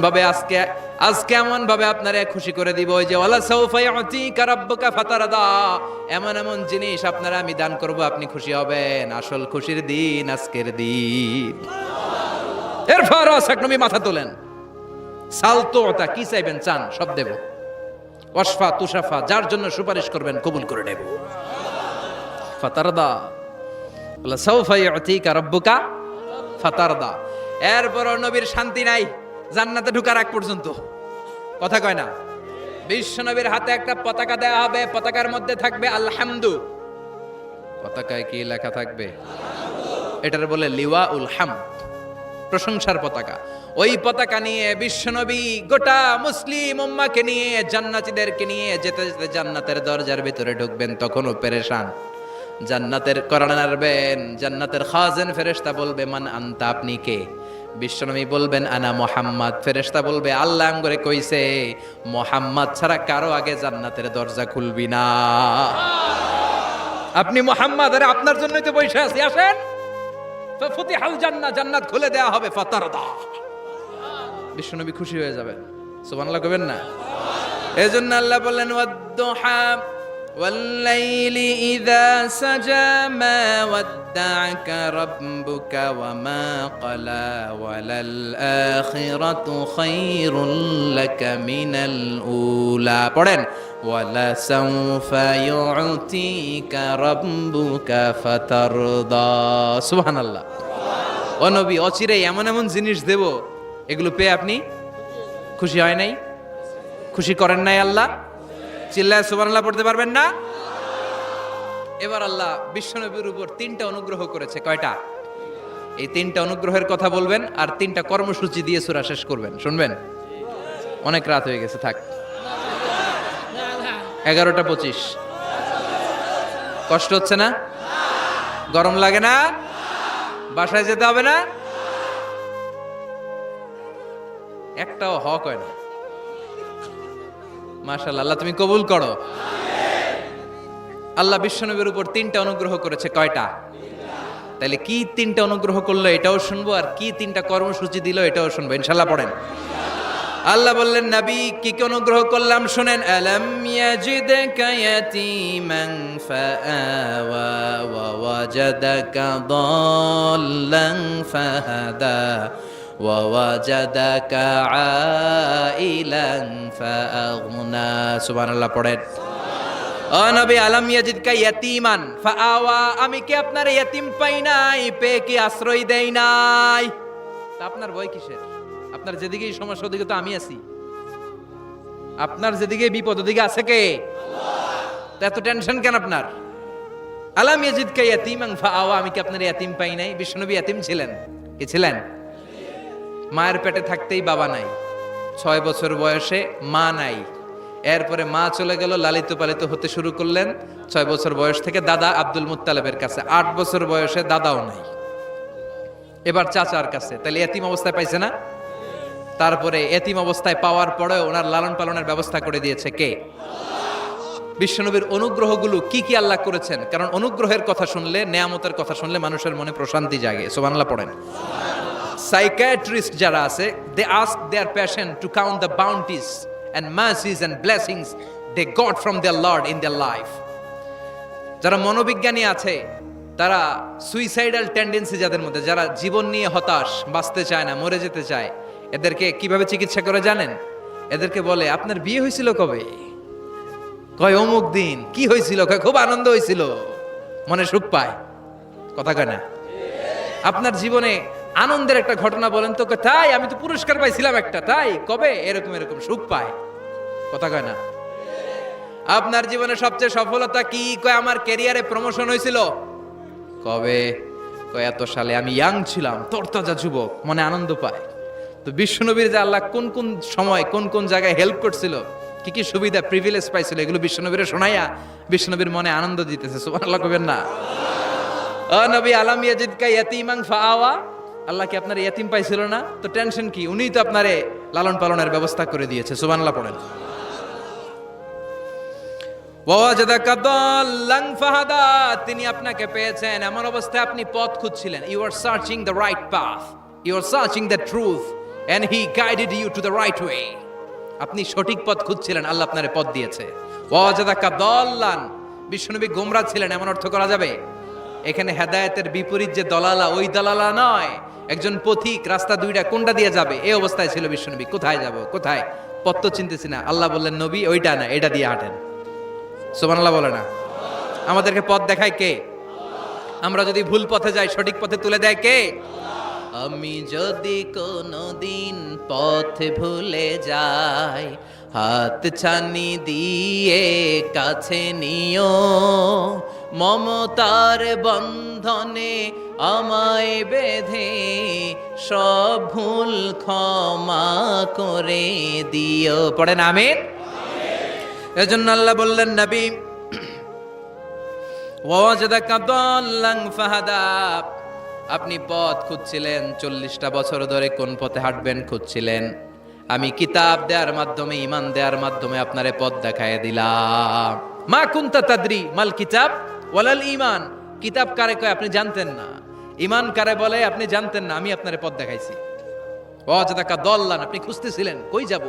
ভাবে আপনারে খুশি করে দিব, ওই যে ওয়ালা সাউফা ইউতিকা রাব্বুকা ফাতারদা, এমন এমন জিনিস আপনারা আমি দান করব, আপনি খুশি হবেন। আসল খুশির দিন আজকের দিন। এরপর নবী মাথা তোলেন, সালতোতা, কি চাইবেন চান সব দেব। ওয়াসফা তুশাফা, যার জন্য সুপারিশ করবেন কবুল করে নেব। ফাতারদা, ওয়ালা সাউফা ইউতিকা রাব্বুকা ফাতারদা। এরপর নবীর শান্তি নাই জান্নাতে ঢোকার আগ পর্যন্ত। কথা কয় না? বিশ্ব নবীর হাতে একটা পতাকা দেওয়া হবে, পতাকার মধ্যে থাকবে আলহামদু। পতাকায় কি লেখা থাকবে? এটার বলে লিওয়া উল হামদ, প্রশংসার পতাকা। ওই পতাকা নিয়ে বিশ্ব নবী গোটা মুসলিম উম্মাহকে নিয়ে, জান্নাতীদেরকে নিয়ে যেতে যেতে জান্নাতের দরজার ভিতরে ঢুকবেন, তখনও পেরেশান। জান্নাতের কোরআন নাড়বেন, জান্নাতের খাজেন ফেরেশতা বলবে মান আনতা, আপনি কে? বিশ্বনবী বলবেন আনা মুহাম্মদ। ফেরেশতা বলবে আল্লাহ আমগরে কইছে মুহাম্মদ ছাড়া কারো আগে জান্নাতের দরজা খুলবি না। আপনি মুহাম্মদ, আরে আপনার জন্যই তো বসে আছি, আসেন। ফাফুতিহাল জান্নাহ, জান্নাত খুলে দেয়া হবে। ফাতারদা, বিশ্বনবী খুশি হয়ে যাবেন। সুবহানাল্লাহ কইবেন না? এজন্য আল্লাহ বললেন ওয়াদ-দুহা ওয়াল-লাইলি ইযা সাজা মা ওয়াদ্দা'আকা রাব্বুকা ওয়া মা ক্বালা ওয়ালাল আখিরাতু খায়রুল লাকা মিনাল উলা। পড়েন ওয়ালা সাওফা ইউ'তিকা রাব্বুকা ফাতারদা। সুবহানাল্লাহ। ও নবী, অচিরেই এমন এমন জিনিস দেব, এগুলো পেয়ে আপনি খুশি হয় নাই? খুশি করেন নাই আল্লাহ? চিল্লায় সুবহানাল্লাহ পড়তে পারবেন না? এবার আল্লাহ বিশ্বনবীর উপর 3টা অনুগ্রহ করেছে। কয়টা? এই 3টা অনুগ্রহের কথা বলবেন আর 3টা কর্মসূচি দিয়ে সূরা শেষ করবেন। শুনবেন? অনেক রাত হয়ে গেছে, থাক। 11:25। কষ্ট হচ্ছে না? গরম লাগে না? বাসায় যেতে হবে না? একটাও হক হয় না। মাশাআল্লাহ, আল্লাহ তুমি কবুল করো। আল্লাহ বিশ্বনবীর উপর 3টা অনুগ্রহ করেছে। কয়টা? তাহলে কি 3টা অনুগ্রহ করলো এটাও শুনবো, আর কি 3টা কর্মসূচি দিল এটাও শুনবো ইনশাআল্লাহ। পড়েন। আল্লাহ বললেন, নবী কি কি অনুগ্রহ করলাম শুনেন। আলাম ইয়াজিদকা ইয়াতীমান ফাআওয়া ওয়া ওয়াজাদাকা দাল্লান ফাহাদা ওয়া ওয়াজাদাকা আইলান ফাআগনা। সুবহানাল্লাহ পড়েন। ও নবী, আলাম ইয়াজিদকা ইয়াতীমান ফাআওয়া, আমি কি আপনার ইয়াতীম পাই নাই, পেয়ে কি আশ্রয় দেই নাই? তা আপনার ভয় কিসের? আপনার যেদিকেই সমস্যা ওদিকে তো আমি আছি। আপনার যেদিকে বিপদ ওদিকে আছে কে? আল্লাহ। এত টেনশন কেন আপনার? আলাম ইয়াজিদকা ইয়াতীমান ফাআওয়া, আমি কি আপনার ইয়াতীম পাই নাই? বিশ্বনবী ইয়াতীম ছিলেন। কি ছিলেন? মায়ের পেটে থাকতেই বাবা নাই, 6 বছর বয়সে মা নাই, এরপরে মা চলে গেল, লালিত পালিত হতে শুরু করলেন 6 বছর বয়স থেকে দাদা আব্দুল মুত্তালিবের কাছে, 8 বছর বয়সে দাদাও নাই, এবার চাচার কাছে। তাহলে এতিম অবস্থায় পাইছে না? তারপরে এতিম অবস্থায় পাওয়ার পরে ওনার লালন পালনের ব্যবস্থা করে দিয়েছে কে? বিশ্বনবীর অনুগ্রহগুলো কি কি আল্লাহ করেছেন, কারণ অনুগ্রহের কথা শুনলে, নেয়ামতের কথা শুনলে মানুষের মনে প্রশান্তি জাগে। সুবহানাল্লাহ পড়েন। সাইকিয়াট্রিস্ট যারা আছে, they ask their patient to count the bounties and mercies and blessings they got from their Lord in their life. যারা মনোবিজ্ঞানী আছে, তারা সুইসাইডাল টেন্ডেন্সি যাদের মধ্যে, যারা জীবন নিয়ে হতাশ, বাঁচতে চায় না, মরে যেতে চায়, এদেরকে কিভাবে চিকিৎসা করে জানেন? এদেরকে বলে, আপনার বিয়ে হয়েছিল কবে? কয় অমুক দিন। কি হয়েছিল? কয় খুব আনন্দ হয়েছিল, মনে সুখ পায়। কথা কয় না? আপনার জীবনে আনন্দের একটা ঘটনা বলেন তো, তাই আমি তো পুরস্কার পাইছিলাম একটা, তাই কবে? এরকম এরকম সুখ পায়। কথা কয় না? আপনার জীবনে সবচেয়ে সফলতা কি? কয় আমার ক্যারিয়ারে প্রমোশন হয়েছিল। কবে? কয় এত সালে, আমি ইয়াং ছিলাম, তরতাজা যুবক, মনে আনন্দ পায়। তো বিশ্বনবীর যে আল্লাহ কোন কোন সময় কোন কোন জায়গায় হেল্প করছিল, কি কি সুবিধা প্রিভিলেজ পাইছিল, এগুলো বিশ্বনবীরে শোনাইয়া বিশ্বনবীর মনে আনন্দ দিতেছে। সুবহানাল্লাহ কইবেন না? ও নবী, আলাম ইয়াজিদকা ইয়াতীমান ফাআওয়া, আল্লাহ কি আপনার ইয়াতীম পাইছিল না? তো টেনশন কি? উনিই তো আপনারে লালন পালনের ব্যবস্থা করে দিয়েছে। সুবহানাল্লাহ পড়েন। ওয়া ওয়াজাদাকা দাল্লান ফাহাদা, তিনি আপনাকে পেয়েছেন এমন অবস্থায় আপনি পথ খুঁজছিলেন। You are searching the right path, you are searching the truth and he guided you to the right way. আপনি সঠিক পথ খুঁজছিলেন, আল্লাহ আপনারে পথ দিয়েছে। ওয়া ওয়াজাদাকা দাল্লান, বিশ্বনবী গোমরা ছিলেন এমন অর্থ করা যাবে? এখানে হেদায়েতের বিপরীত যে দলালা, ওই দলালা নয়। একজন পথিক, রাস্তা দুইটা, কোনটা দিয়ে যাবে এই অবস্থায় ছিল বিশ্বনবী। কোথায় যাব, কোথায়, পথ তো চিনতেছি না। আল্লাহ বললেন, নবী ওইটা না, এটা দিয়ে হাঁটেন। সুবহানাল্লাহ বলে না? আমাদেরকে পথ দেখায় কে? আমরা যদি ভুল পথে যাই, সঠিক পথে তুলে দেয় কে? আমি যদি কোনদিন পথ ভুলে যাই, হাত ছানি দিয়ে কাছে নিও, মমতার বন্ধনে আমায় বেঁধে সব ভুল ক্ষমা করে দিও। পড়েন আমিন। এজন্য আল্লাহ বললেন, নবী ওয়াজাদাকা দাল্লান ফাহাদা, আপনি পথ খুঁজছিলেন 40টা বছর ধরে, কোন পথে হাঁটবেন খুঁজছিলেন। আমি কিতাব দেওয়ার মাধ্যমে, ঈমান দেওয়ার মাধ্যমে আপনারে পথ দেখায় দিলাম। মা কুনতা তাদরি মাল কিতাব ওয়ালাল ঈমান, কিতাব কারে কয় আপনি জানতেন না, ঈমান কারে বলে আপনি জানতেন না, আমি আপনারে পথ দেখাইছি। ওয়াজাদাকা দল্লান, আপনি খুঁজতেছিলেন কই যাব,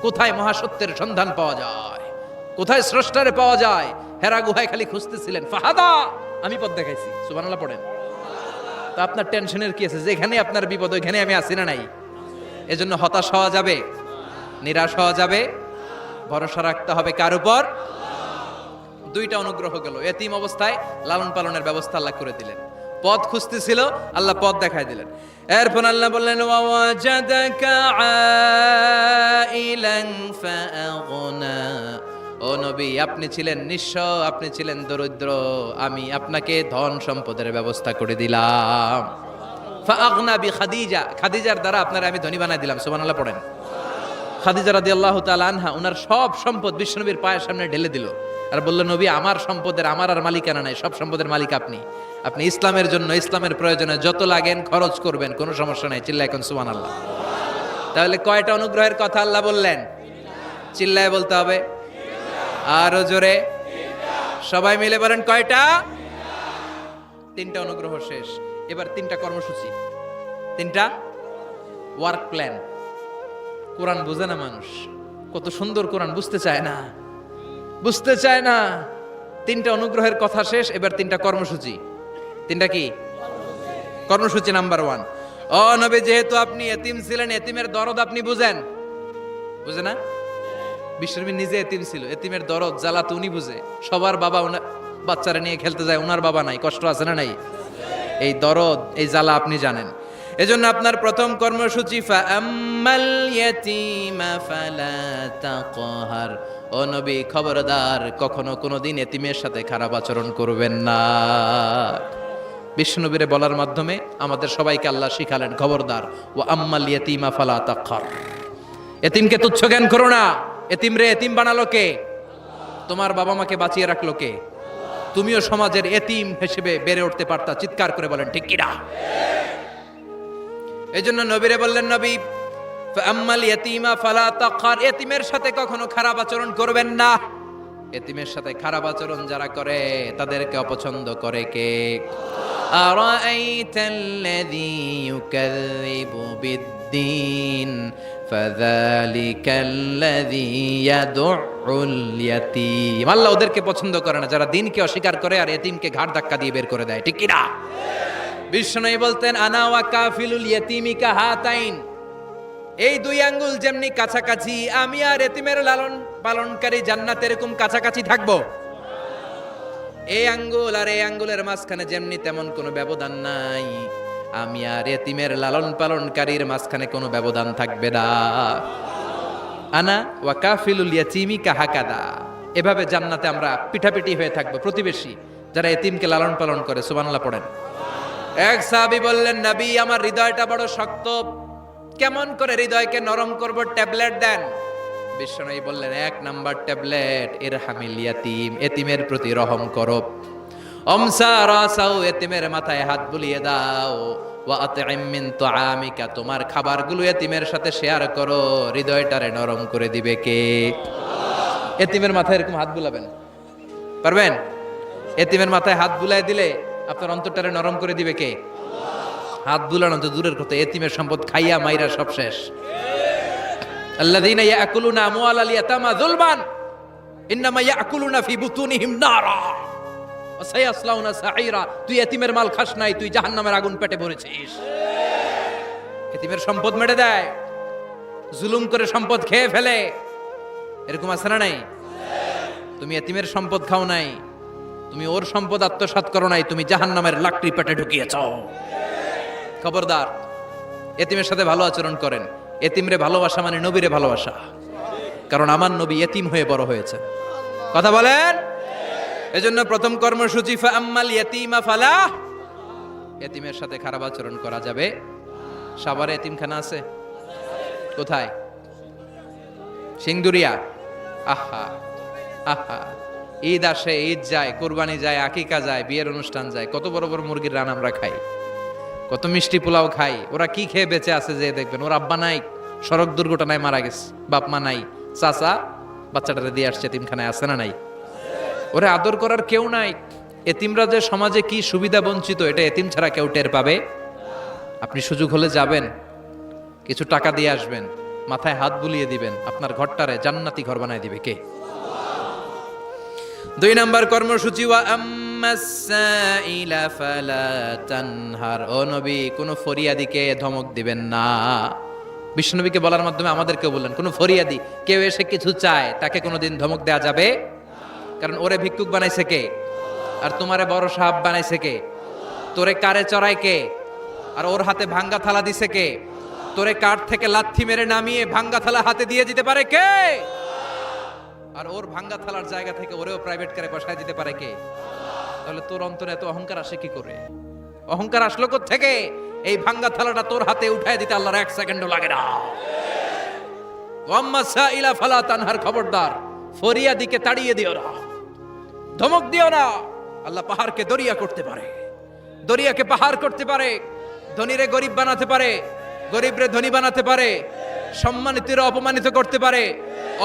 কোথায় মহাসত্যের সন্ধান পাওয়া যায়, কোথায় স্রষ্টারে পাওয়া যায়, হেরা গুহায় খালি খুঁজতেছিলেন। ফাহাদা, আমি পথ দেখাইছি। সুবহানাল্লাহ পড়েন। তো আপনার টেনশনের কি আছে? যেখানে আপনার বিপদ ওইখানে আমি আছি না নাই? এজন্য হতাশ হওয়া যাবে, নিরাশ হওয়া যাবে, ভরসা রাখতে হবে কার উপর? দুইটা অনুগ্রহ গেল। এতিম অবস্থায় লালন পালনের ব্যবস্থা আল্লাহ করে দিলেন। পথ খুঁজতেছিল, আল্লাহ পথ দেখায় দিলেন। এরপর আল্লাহ বললেন ওয়াজাদাকা আইলান ফাআগনা, ও নবী আপনি ছিলেন নিঃস্ব, আপনি ছিলেন দরিদ্র, আমি আপনাকে ধন সম্পদের ব্যবস্থা করে দিলাম। ফাআগনা বিখাদিজা, খাদিজার দ্বারা আপনারা আমি ধনী বানাই দিলাম। সুবহানাল্লাহ পড়েন। খাদিজা রাদিয়াল্লাহু তাআলা আনহা ওনার সব সম্পদ বিশ্বনবীর পায়ের সামনে ঢেলে দিল আর বলল, নবী আমার সম্পদের আমার আর মালিকানা নাই, সব সম্পদের মালিক আপনি। আপনি ইসলামের জন্য, ইসলামের প্রয়োজনে যত লাগেন খরচ করবেন, কোনো সমস্যা নাই। চিল্লায় এখন সুবহানাল্লাহ। তাহলে কয়টা অনুগ্রহের কথা আল্লাহ বললেন? চিল্লায় বলতে হবে, আরো জোরে, সবাই মিলে বলেন কয়টা? তিনটা অনুগ্রহ শেষ। এবার তিনটা কর্মসূচি, তিনটা ওয়ার্ক প্ল্যান। কোরআন বোঝে না মানুষ, কত সুন্দর কোরআন, বুঝতে চায় না, বুঝতে চায় না। তিনটা অনুগ্রহের কথা শেষ, এবার তিনটা কর্মসূচি। তিনটা কি কর্মসূচি? নাম্বার 1, ও নবী যেহেতু আপনি এতিম ছিলেন, এতিমের দরদ আপনি বুঝেন, বুঝে না? বিশ্বনবী নিজে এতিম ছিল, এতিমের দরদ জ্বালা তো উনি বুঝে। সবার বাবা বাচ্চারা নিয়ে খেলতে যায়, ওনার বাবা নাই, কষ্ট আছে না নাই? এই দরদ, এই জ্বালা আপনি জানেন। এজন্য আপনার প্রথম কর্মসূচি ফাআম্মাল ইয়াতীমা ফালা তাকহার, ও নবী খবরদার কখনো কোনোদিন এতিমের সাথে খারাপ আচরণ করবেন না। বিশ্বনবীরে বলার মাধ্যমে আমাদের সবাইকে আল্লাহ শিখালেন, খবরদার ওয়া আম্মাল ইয়াতীমা ফালা তাকহার, এতিমকে তুচ্ছ জ্ঞান করো না। এতিমরে এতিম বানালো কে? তোমার বাবা মাকে বাঁচিয়ে রাখলো কে? তুমিও সমাজের এতিম হিসেবে বেড়ে উঠতে পারতা। চিৎকার করে বলেন ঠিক কিনা? এই জন্য নবীরে বললেন, নবী ফাআম্মাল ইয়াতীমা ফালা তাকহার, এতিমের সাথে কখনো খারাপ আচরণ করবেন না। এতিমের সাথে খারাপ আচরণ যারা করে তাদেরকে অপছন্দ করে কে? আরাআইতাল্লাযী ইউকাযযিবু বিদ্দীন ফাযালিকাল্লাযী ইয়াদউল ইয়াতীম, আল্লাহ ওদেরকে পছন্দ করে না যারা দ্বীনকে অস্বীকার করে আর এতিমকে ঘাড় ধাক্কা দিয়ে বের করে দেয়। ঠিক কি না? বিশ্বনবী বলতেন, আনা ওয়া কাফিলুল ইয়াতীমি কাহাতাইন, এই দুই আঙ্গুল যেমনি কাছাকাছি, আমি আর এতিমের লালন পালনকারী জান্নাতে এরকম কাছাকাছি থাকবো। এই আঙ্গুল আর এই আঙ্গুলের মাঝখানে যেমনি তেমন কোনো ব্যবধান নাই, আমি আর এতিমের লালন পালনকারীর মাঝখানে কোনো ব্যবধান থাকবে না। আনা ওয়া কাফিলুল ইয়াতীমি কাহাকাদা, এভাবে জান্নাতে আমরা পিঠাপিঠি হয়ে থাকবো, প্রতিবেশী যারা এতিমকে লালন পালন করে। সুবহানাল্লাহ পড়েন। এক সাহাবী বললেন, নবী আমার হৃদয়টা বড় শক্ত, কেমন করে হৃদয়কে নরম করব, ট্যাবলেট দেন। বিশ্বনবী বললেন, 1 নাম্বার ট্যাবলেট ইরহামিল ইয়াতীম, এতিমের প্রতি রহম করো। আমসা রাসাউ, এতিমের মাথায় হাত বুলিয়ে দাও। ওয়া আতইম মিন তুআমিকা, তোমার খাবারগুলো এতিমের সাথে শেয়ার করো, হৃদয়টারে নরম করে দিবে কে? এতিমের মাথায় এরকম হাত বুলাবেন, পারবেন? এতিমের মাথায় হাত বুলাই দিলে আপনার অন্তরটারে নরম করে দিবে কে? হাত বুলানো তো দূরের কথা, এতিমের সম্পদ খাইয়া মাইরা সব শেষ। আল্লাযীনা ইয়াকুলুনা আমওয়ালাল ইয়াতামা যুলমান ইন্নামা ইয়াকুলুনা ফি বুতুনিহিম নারা ওয়া সায়াসলাউনা সাঈরা, তুই এতিমের মাল খাস নাই, তুই জাহান্নামের আগুন পেটে ভরেছিস। এতিমের সম্পদ মেরে দেয়, জুলুম করে সম্পদ খেয়ে ফেলে, এরকম আছে না নাই? তুমি এতিমের সম্পদ খাও নাই, তুমি ওর সম্পদ আত্মসাৎ করো নাই, তুমি জাহান্নামের লাকড়ি পেটে ঢুকিয়েছ। খবরদার, এতিমের সাথে ভালো আচরণ করেন। এতিমরে ভালোবাসা মানে নবীরে ভালোবাসা, কারণ আমার নবী এতিম হয়ে বড় হয়েছে। কথা বলেন। এজন্য প্রথম কর্মসূচি ফাআম্মাল ইয়াতীমা ফালা, এতিমের সাথে খারাপ আচরণ করা যাবে। সাভারে এতিমখানা আছে কোথায়? সিংদুরিয়া। আহা আহা, ঈদ আসে, ঈদ যায়, কোরবানি যায়, আকিকা যায়, বিয়ের অনুষ্ঠান যায়, কত বড় বড় মুরগির রান আমরা খাই, কত মিষ্টি পোলাও খাই। ওরা কি খেয়ে বেঁচে আছে যে দেখবেন, ওর আব্বা নাই, সড়ক দুর্ঘটনায় মারা গেছে, বাপ মা নাই, চাচা বাচ্চাটারে দিয়ে আসছে এতিমখানায়, আছে না নাই? ওরা আদর করার কেউ নাই। এতিমরা যে সমাজে কি সুবিধা বঞ্চিত, এটা এতিম ছাড়া কেউ টের পাবে? আপনি সুযোগ হলে যাবেন, কিছু টাকা দিয়ে আসবেন, মাথায় হাত বুলিয়ে দিবেন, আপনার ঘরটারে জান্নাতি ঘর বানায় দিবে কে? 2 নাম্বার কর্মসূচি, ওয়া আম্মাস সাইলা ফালা তানহার। ও নবী, কোন ফরিয়াদিকে ধমক দিবেন না। বিশ্বনবীকে বলার মাধ্যমে আমাদেরকেও বললেন, কোন ফরিয়াদি কেউ এসে কিছু চায় তাকে কোনোদিন ধমক দেয়া যাবে? কারণ ওরে ভিক্ষুক বানাইছে কে? আর তোমারে বড় সাহাব বানাইছে কে? তোরে কারে চড়ায় কে? আর ওর হাতে ভাঙ্গা থালা দিছে কে? তোরে কাঠ থেকে লাথি মেরে নামিয়ে ভাঙ্গা থালা হাতে দিয়ে দিতে পারে কে? আর ওর ভাঙ্গা থালার জায়গা থেকে ওরেও প্রাইভেট কারে বসায় দিতে পারে কে? তাহলে তোর অন্তরে এত অহংকার আসে কি করে? অহংকার আসলো থেকে? এই ভাঙ্গা থালাটা তোর হাতে উঠায় দিতে আল্লাহর 1 সেকেন্ডও লাগে না। ওয়াম্মা সাইলা ফালা তানহার, খবরদার ফরিয়াদিকে তাড়িয়ে দিও না, ধমক দিও না। আল্লাহ পাহাড়কে দরিয়া করতে পারে, দরিয়াকে পাহাড় করতে পারে, ধনীরে গরিব বানাতে পারে, গরিবরে ধনী বানাতে পারে, সম্মানিতরে অপমানিত করতে পারে,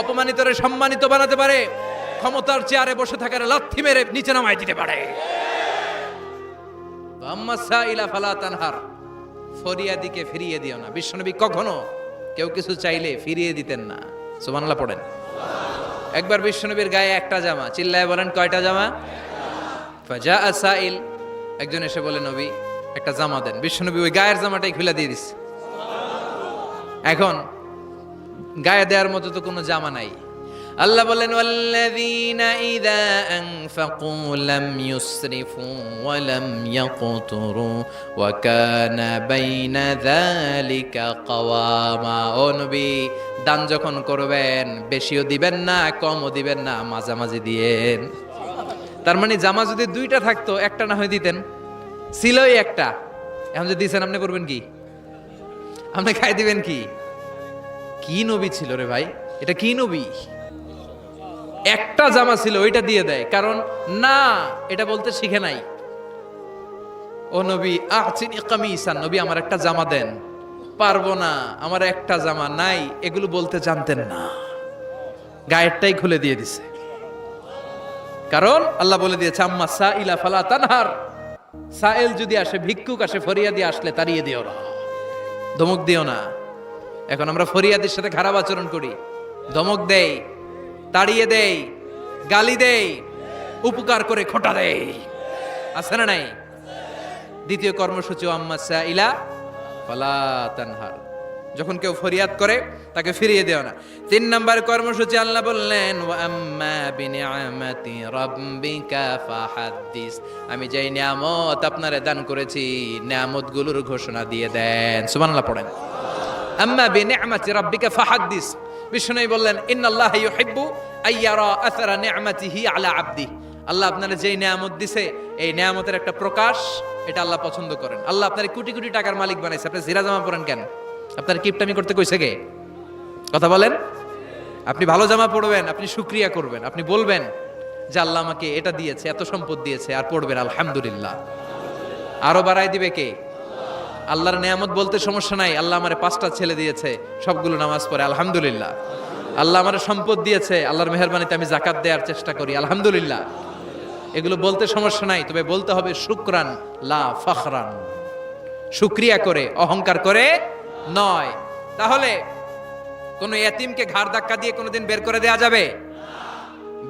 অপমানিতরে সম্মানিত বানাতে পারে, ক্ষমতার চেয়ারে বসে থাকার লাথি মেরে নিচে নামাই দিতে পারে। আম্মা সাইলা ফালা তানহার, ফরিয়াদিকে ফিরিয়ে দিও না। বিশ্বনবী কখনো কেউ কিছু চাইলে ফিরিয়ে দিতেন না। সুবহানাল্লাহ পড়েন। একবার বিশ্বনবীর গায়ে একটা জামা, চিল্লায় বলেন কয়টা জামা? ফাজা সাইল, একজন এসে বলে নবী একটা জামা দেন। বিশ্বনবী ওই গায়ের জামাটাই খুলে দিয়ে দিচ্ছে। এখন গায়ে দেওয়ার মতো তো কোনো জামা নাই। আল্লাহ বলেন, ওয়াল্লাযীনা ইযা আনফাকু লাম ইউসরিফু ওয়া লাম ইয়াকতুরু ওয়া কানা বাইনা যালিকা কাওয়ামা। ও নবী, দান যখন করবেন বেশিও দিবেন না, কমও দিবেন না, মাঝামাঝি দিয়েন। তার মানে জামা যদি 2টা থাকতো, একটা না হয় দিতেন, ছিলই একটা। এখন যদি দিছেন, আপনি করবেন কি? আপনি খাই দিবেন কি? কি নবী ছিল রে ভাই, এটা কি নবী? একটা জামা ছিল, ওইটা দিয়ে দেয়, কারণ না এটা বলতে শিখে নাই। ও নবী, আহসিনি কামিসান, নবী আমার একটা জামা দেন। পারবো না, আমার একটা জামা নাই, এগুলো বলতে জানতেন না, গায়েরটাই খুলে দিয়ে দিছে। কারণ আল্লাহ বলে দিয়েছে, আম্মা সাইলা ফালা তানহার, সাইল যদি আসে, ভিক্ষুক আসে, ফরিয়াদি আসলে তাড়িয়ে দিও না, ধমক দিও না। এখন আমরা ফরিয়াদির সাথে খারাপ আচরণ করি, ধমক দেই, তাড়িয়ে দেই, গালি দেই, উপকার করে খোঁটা দেই, আছে না নাই? দ্বিতীয় কর্মসূচি, আম্মা সাইলা ফালা তানহার, যখন কেউ ফরিয়াদ করে তাকে ফিরিয়ে দেও না। 3 নাম্বার কর্মসূচি আল্লাহ বললেন, ওয়া আম্মা বিনিআমাতি রাব্বিকা ফাহাদ্দিস, আমি যেই নিয়ামত আপনারে দান করেছি, নিয়ামতগুলোর ঘোষণা দিয়ে দেন। সুবহানাল্লাহ পড়েন। আম্মা বিনিআমাতি রাব্বিকা ফাহাদ্দিস, বিষ্ণু বললেন, ইন্নাল্লাহা ইউহিব্বু আইয়ারা আসারা নিআমাতিহি আলা আবদি। আল্লাহ আপনার যেই নিয়ামত দিছে, এই নিয়ামতের একটা প্রকাশ, এটা আল্লাহ পছন্দ করেন। আল্লাহ আপনার কোটি কোটি টাকার মালিক বানাইছে, আপনি জিরা জামা পরেন কেন? আপনার কিপটামি করতে কইছে কে? কথা বলেন। আপনি ভালো জামা পরবেন, আপনি শুকরিয়া করবেন, আপনি বলবেন যে আল্লাহ আমাকে এটা দিয়েছে, এত সম্পদ দিয়েছে, আর পড়বেন আলহামদুলিল্লাহ। আরো বাড়াই দিবে কে? আল্লাহর নিয়ামত বলতে সমস্যা নাই। আল্লাহ আমারে 5টা ছেলে দিয়েছে, সবগুলো নামাজ পড়ে আলহামদুলিল্লাহ। আল্লাহ আমারে সম্পদ দিয়েছে, আল্লাহর মেহেরবানিতে আমি যাকাত দেওয়ার চেষ্টা করি আলহামদুলিল্লাহ। এগুলো বলতে সমস্যা নাই, তবে বলতে হবে শুকরান লা ফখরান, শুকরিয়া করে, অহংকার করে নয়। তাহলে কোন ইয়াতিমকে ঘাড় ধাক্কা দিয়ে কোনোদিন বের করে দেয়া যাবে?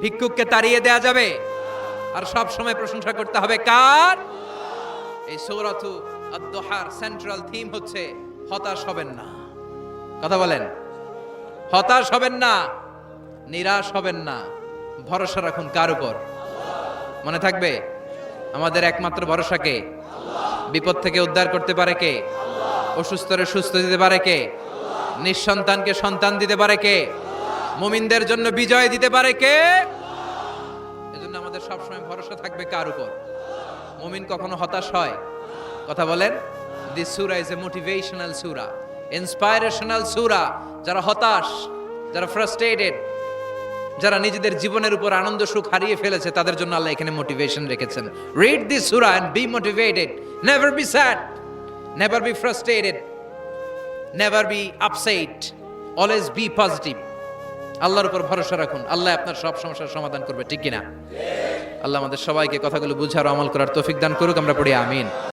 ভিক্ষুককে তাড়িয়ে দেয়া যাবে? আর সব সময় প্রশংসা করতে হবে কার? এই সূরাতু আদ-দুহার সেন্ট্রাল থিম হচ্ছে হতাশ হবেন না। কথা বলেন, হতাশ হবেন না, নিরাশ হবেন না, ভরসা রাখুন কার উপর? মনে থাকবে, আমাদের একমাত্র ভরসা কে? বিপদ থেকে উদ্ধার করতে পারে কে? অসুস্থরে সুস্থ দিতে পারে কে? নিঃসন্তানকে সন্তান দিতে পারে কে? মুমিনদের জন্য বিজয় দিতে পারে কে? এজন্য আমাদের সবসময় ভরসা থাকবে কার উপর? মুমিন কখনো হতাশ হয়? কথা বলেন। দিস সূরা ইজ এ মোটিভেশনাল সূরা, ইন্সপাইরেশনাল সূরা। যারা হতাশ, যারা ফ্রাস্ট্রেটেড, যারা নিজেদের জীবনের উপর আনন্দ সুখ হারিয়ে ফেলেছে, তাদের জন্য আল্লাহ এখানে মোটিভেশন রেখেছেন। Read this surah and be motivated, never be sad, never be frustrated, never be upset, always be positive. আল্লাহর উপর ভরসা রাখুন, আল্লাহ আপনার সব সমস্যার সমাধান করবে, ঠিক কিনা? আল্লাহ আমাদের সবাইকে কথাগুলো বুঝার ও আমল করার তৌফিক দান করুক। আমরা পড়ি আমিন।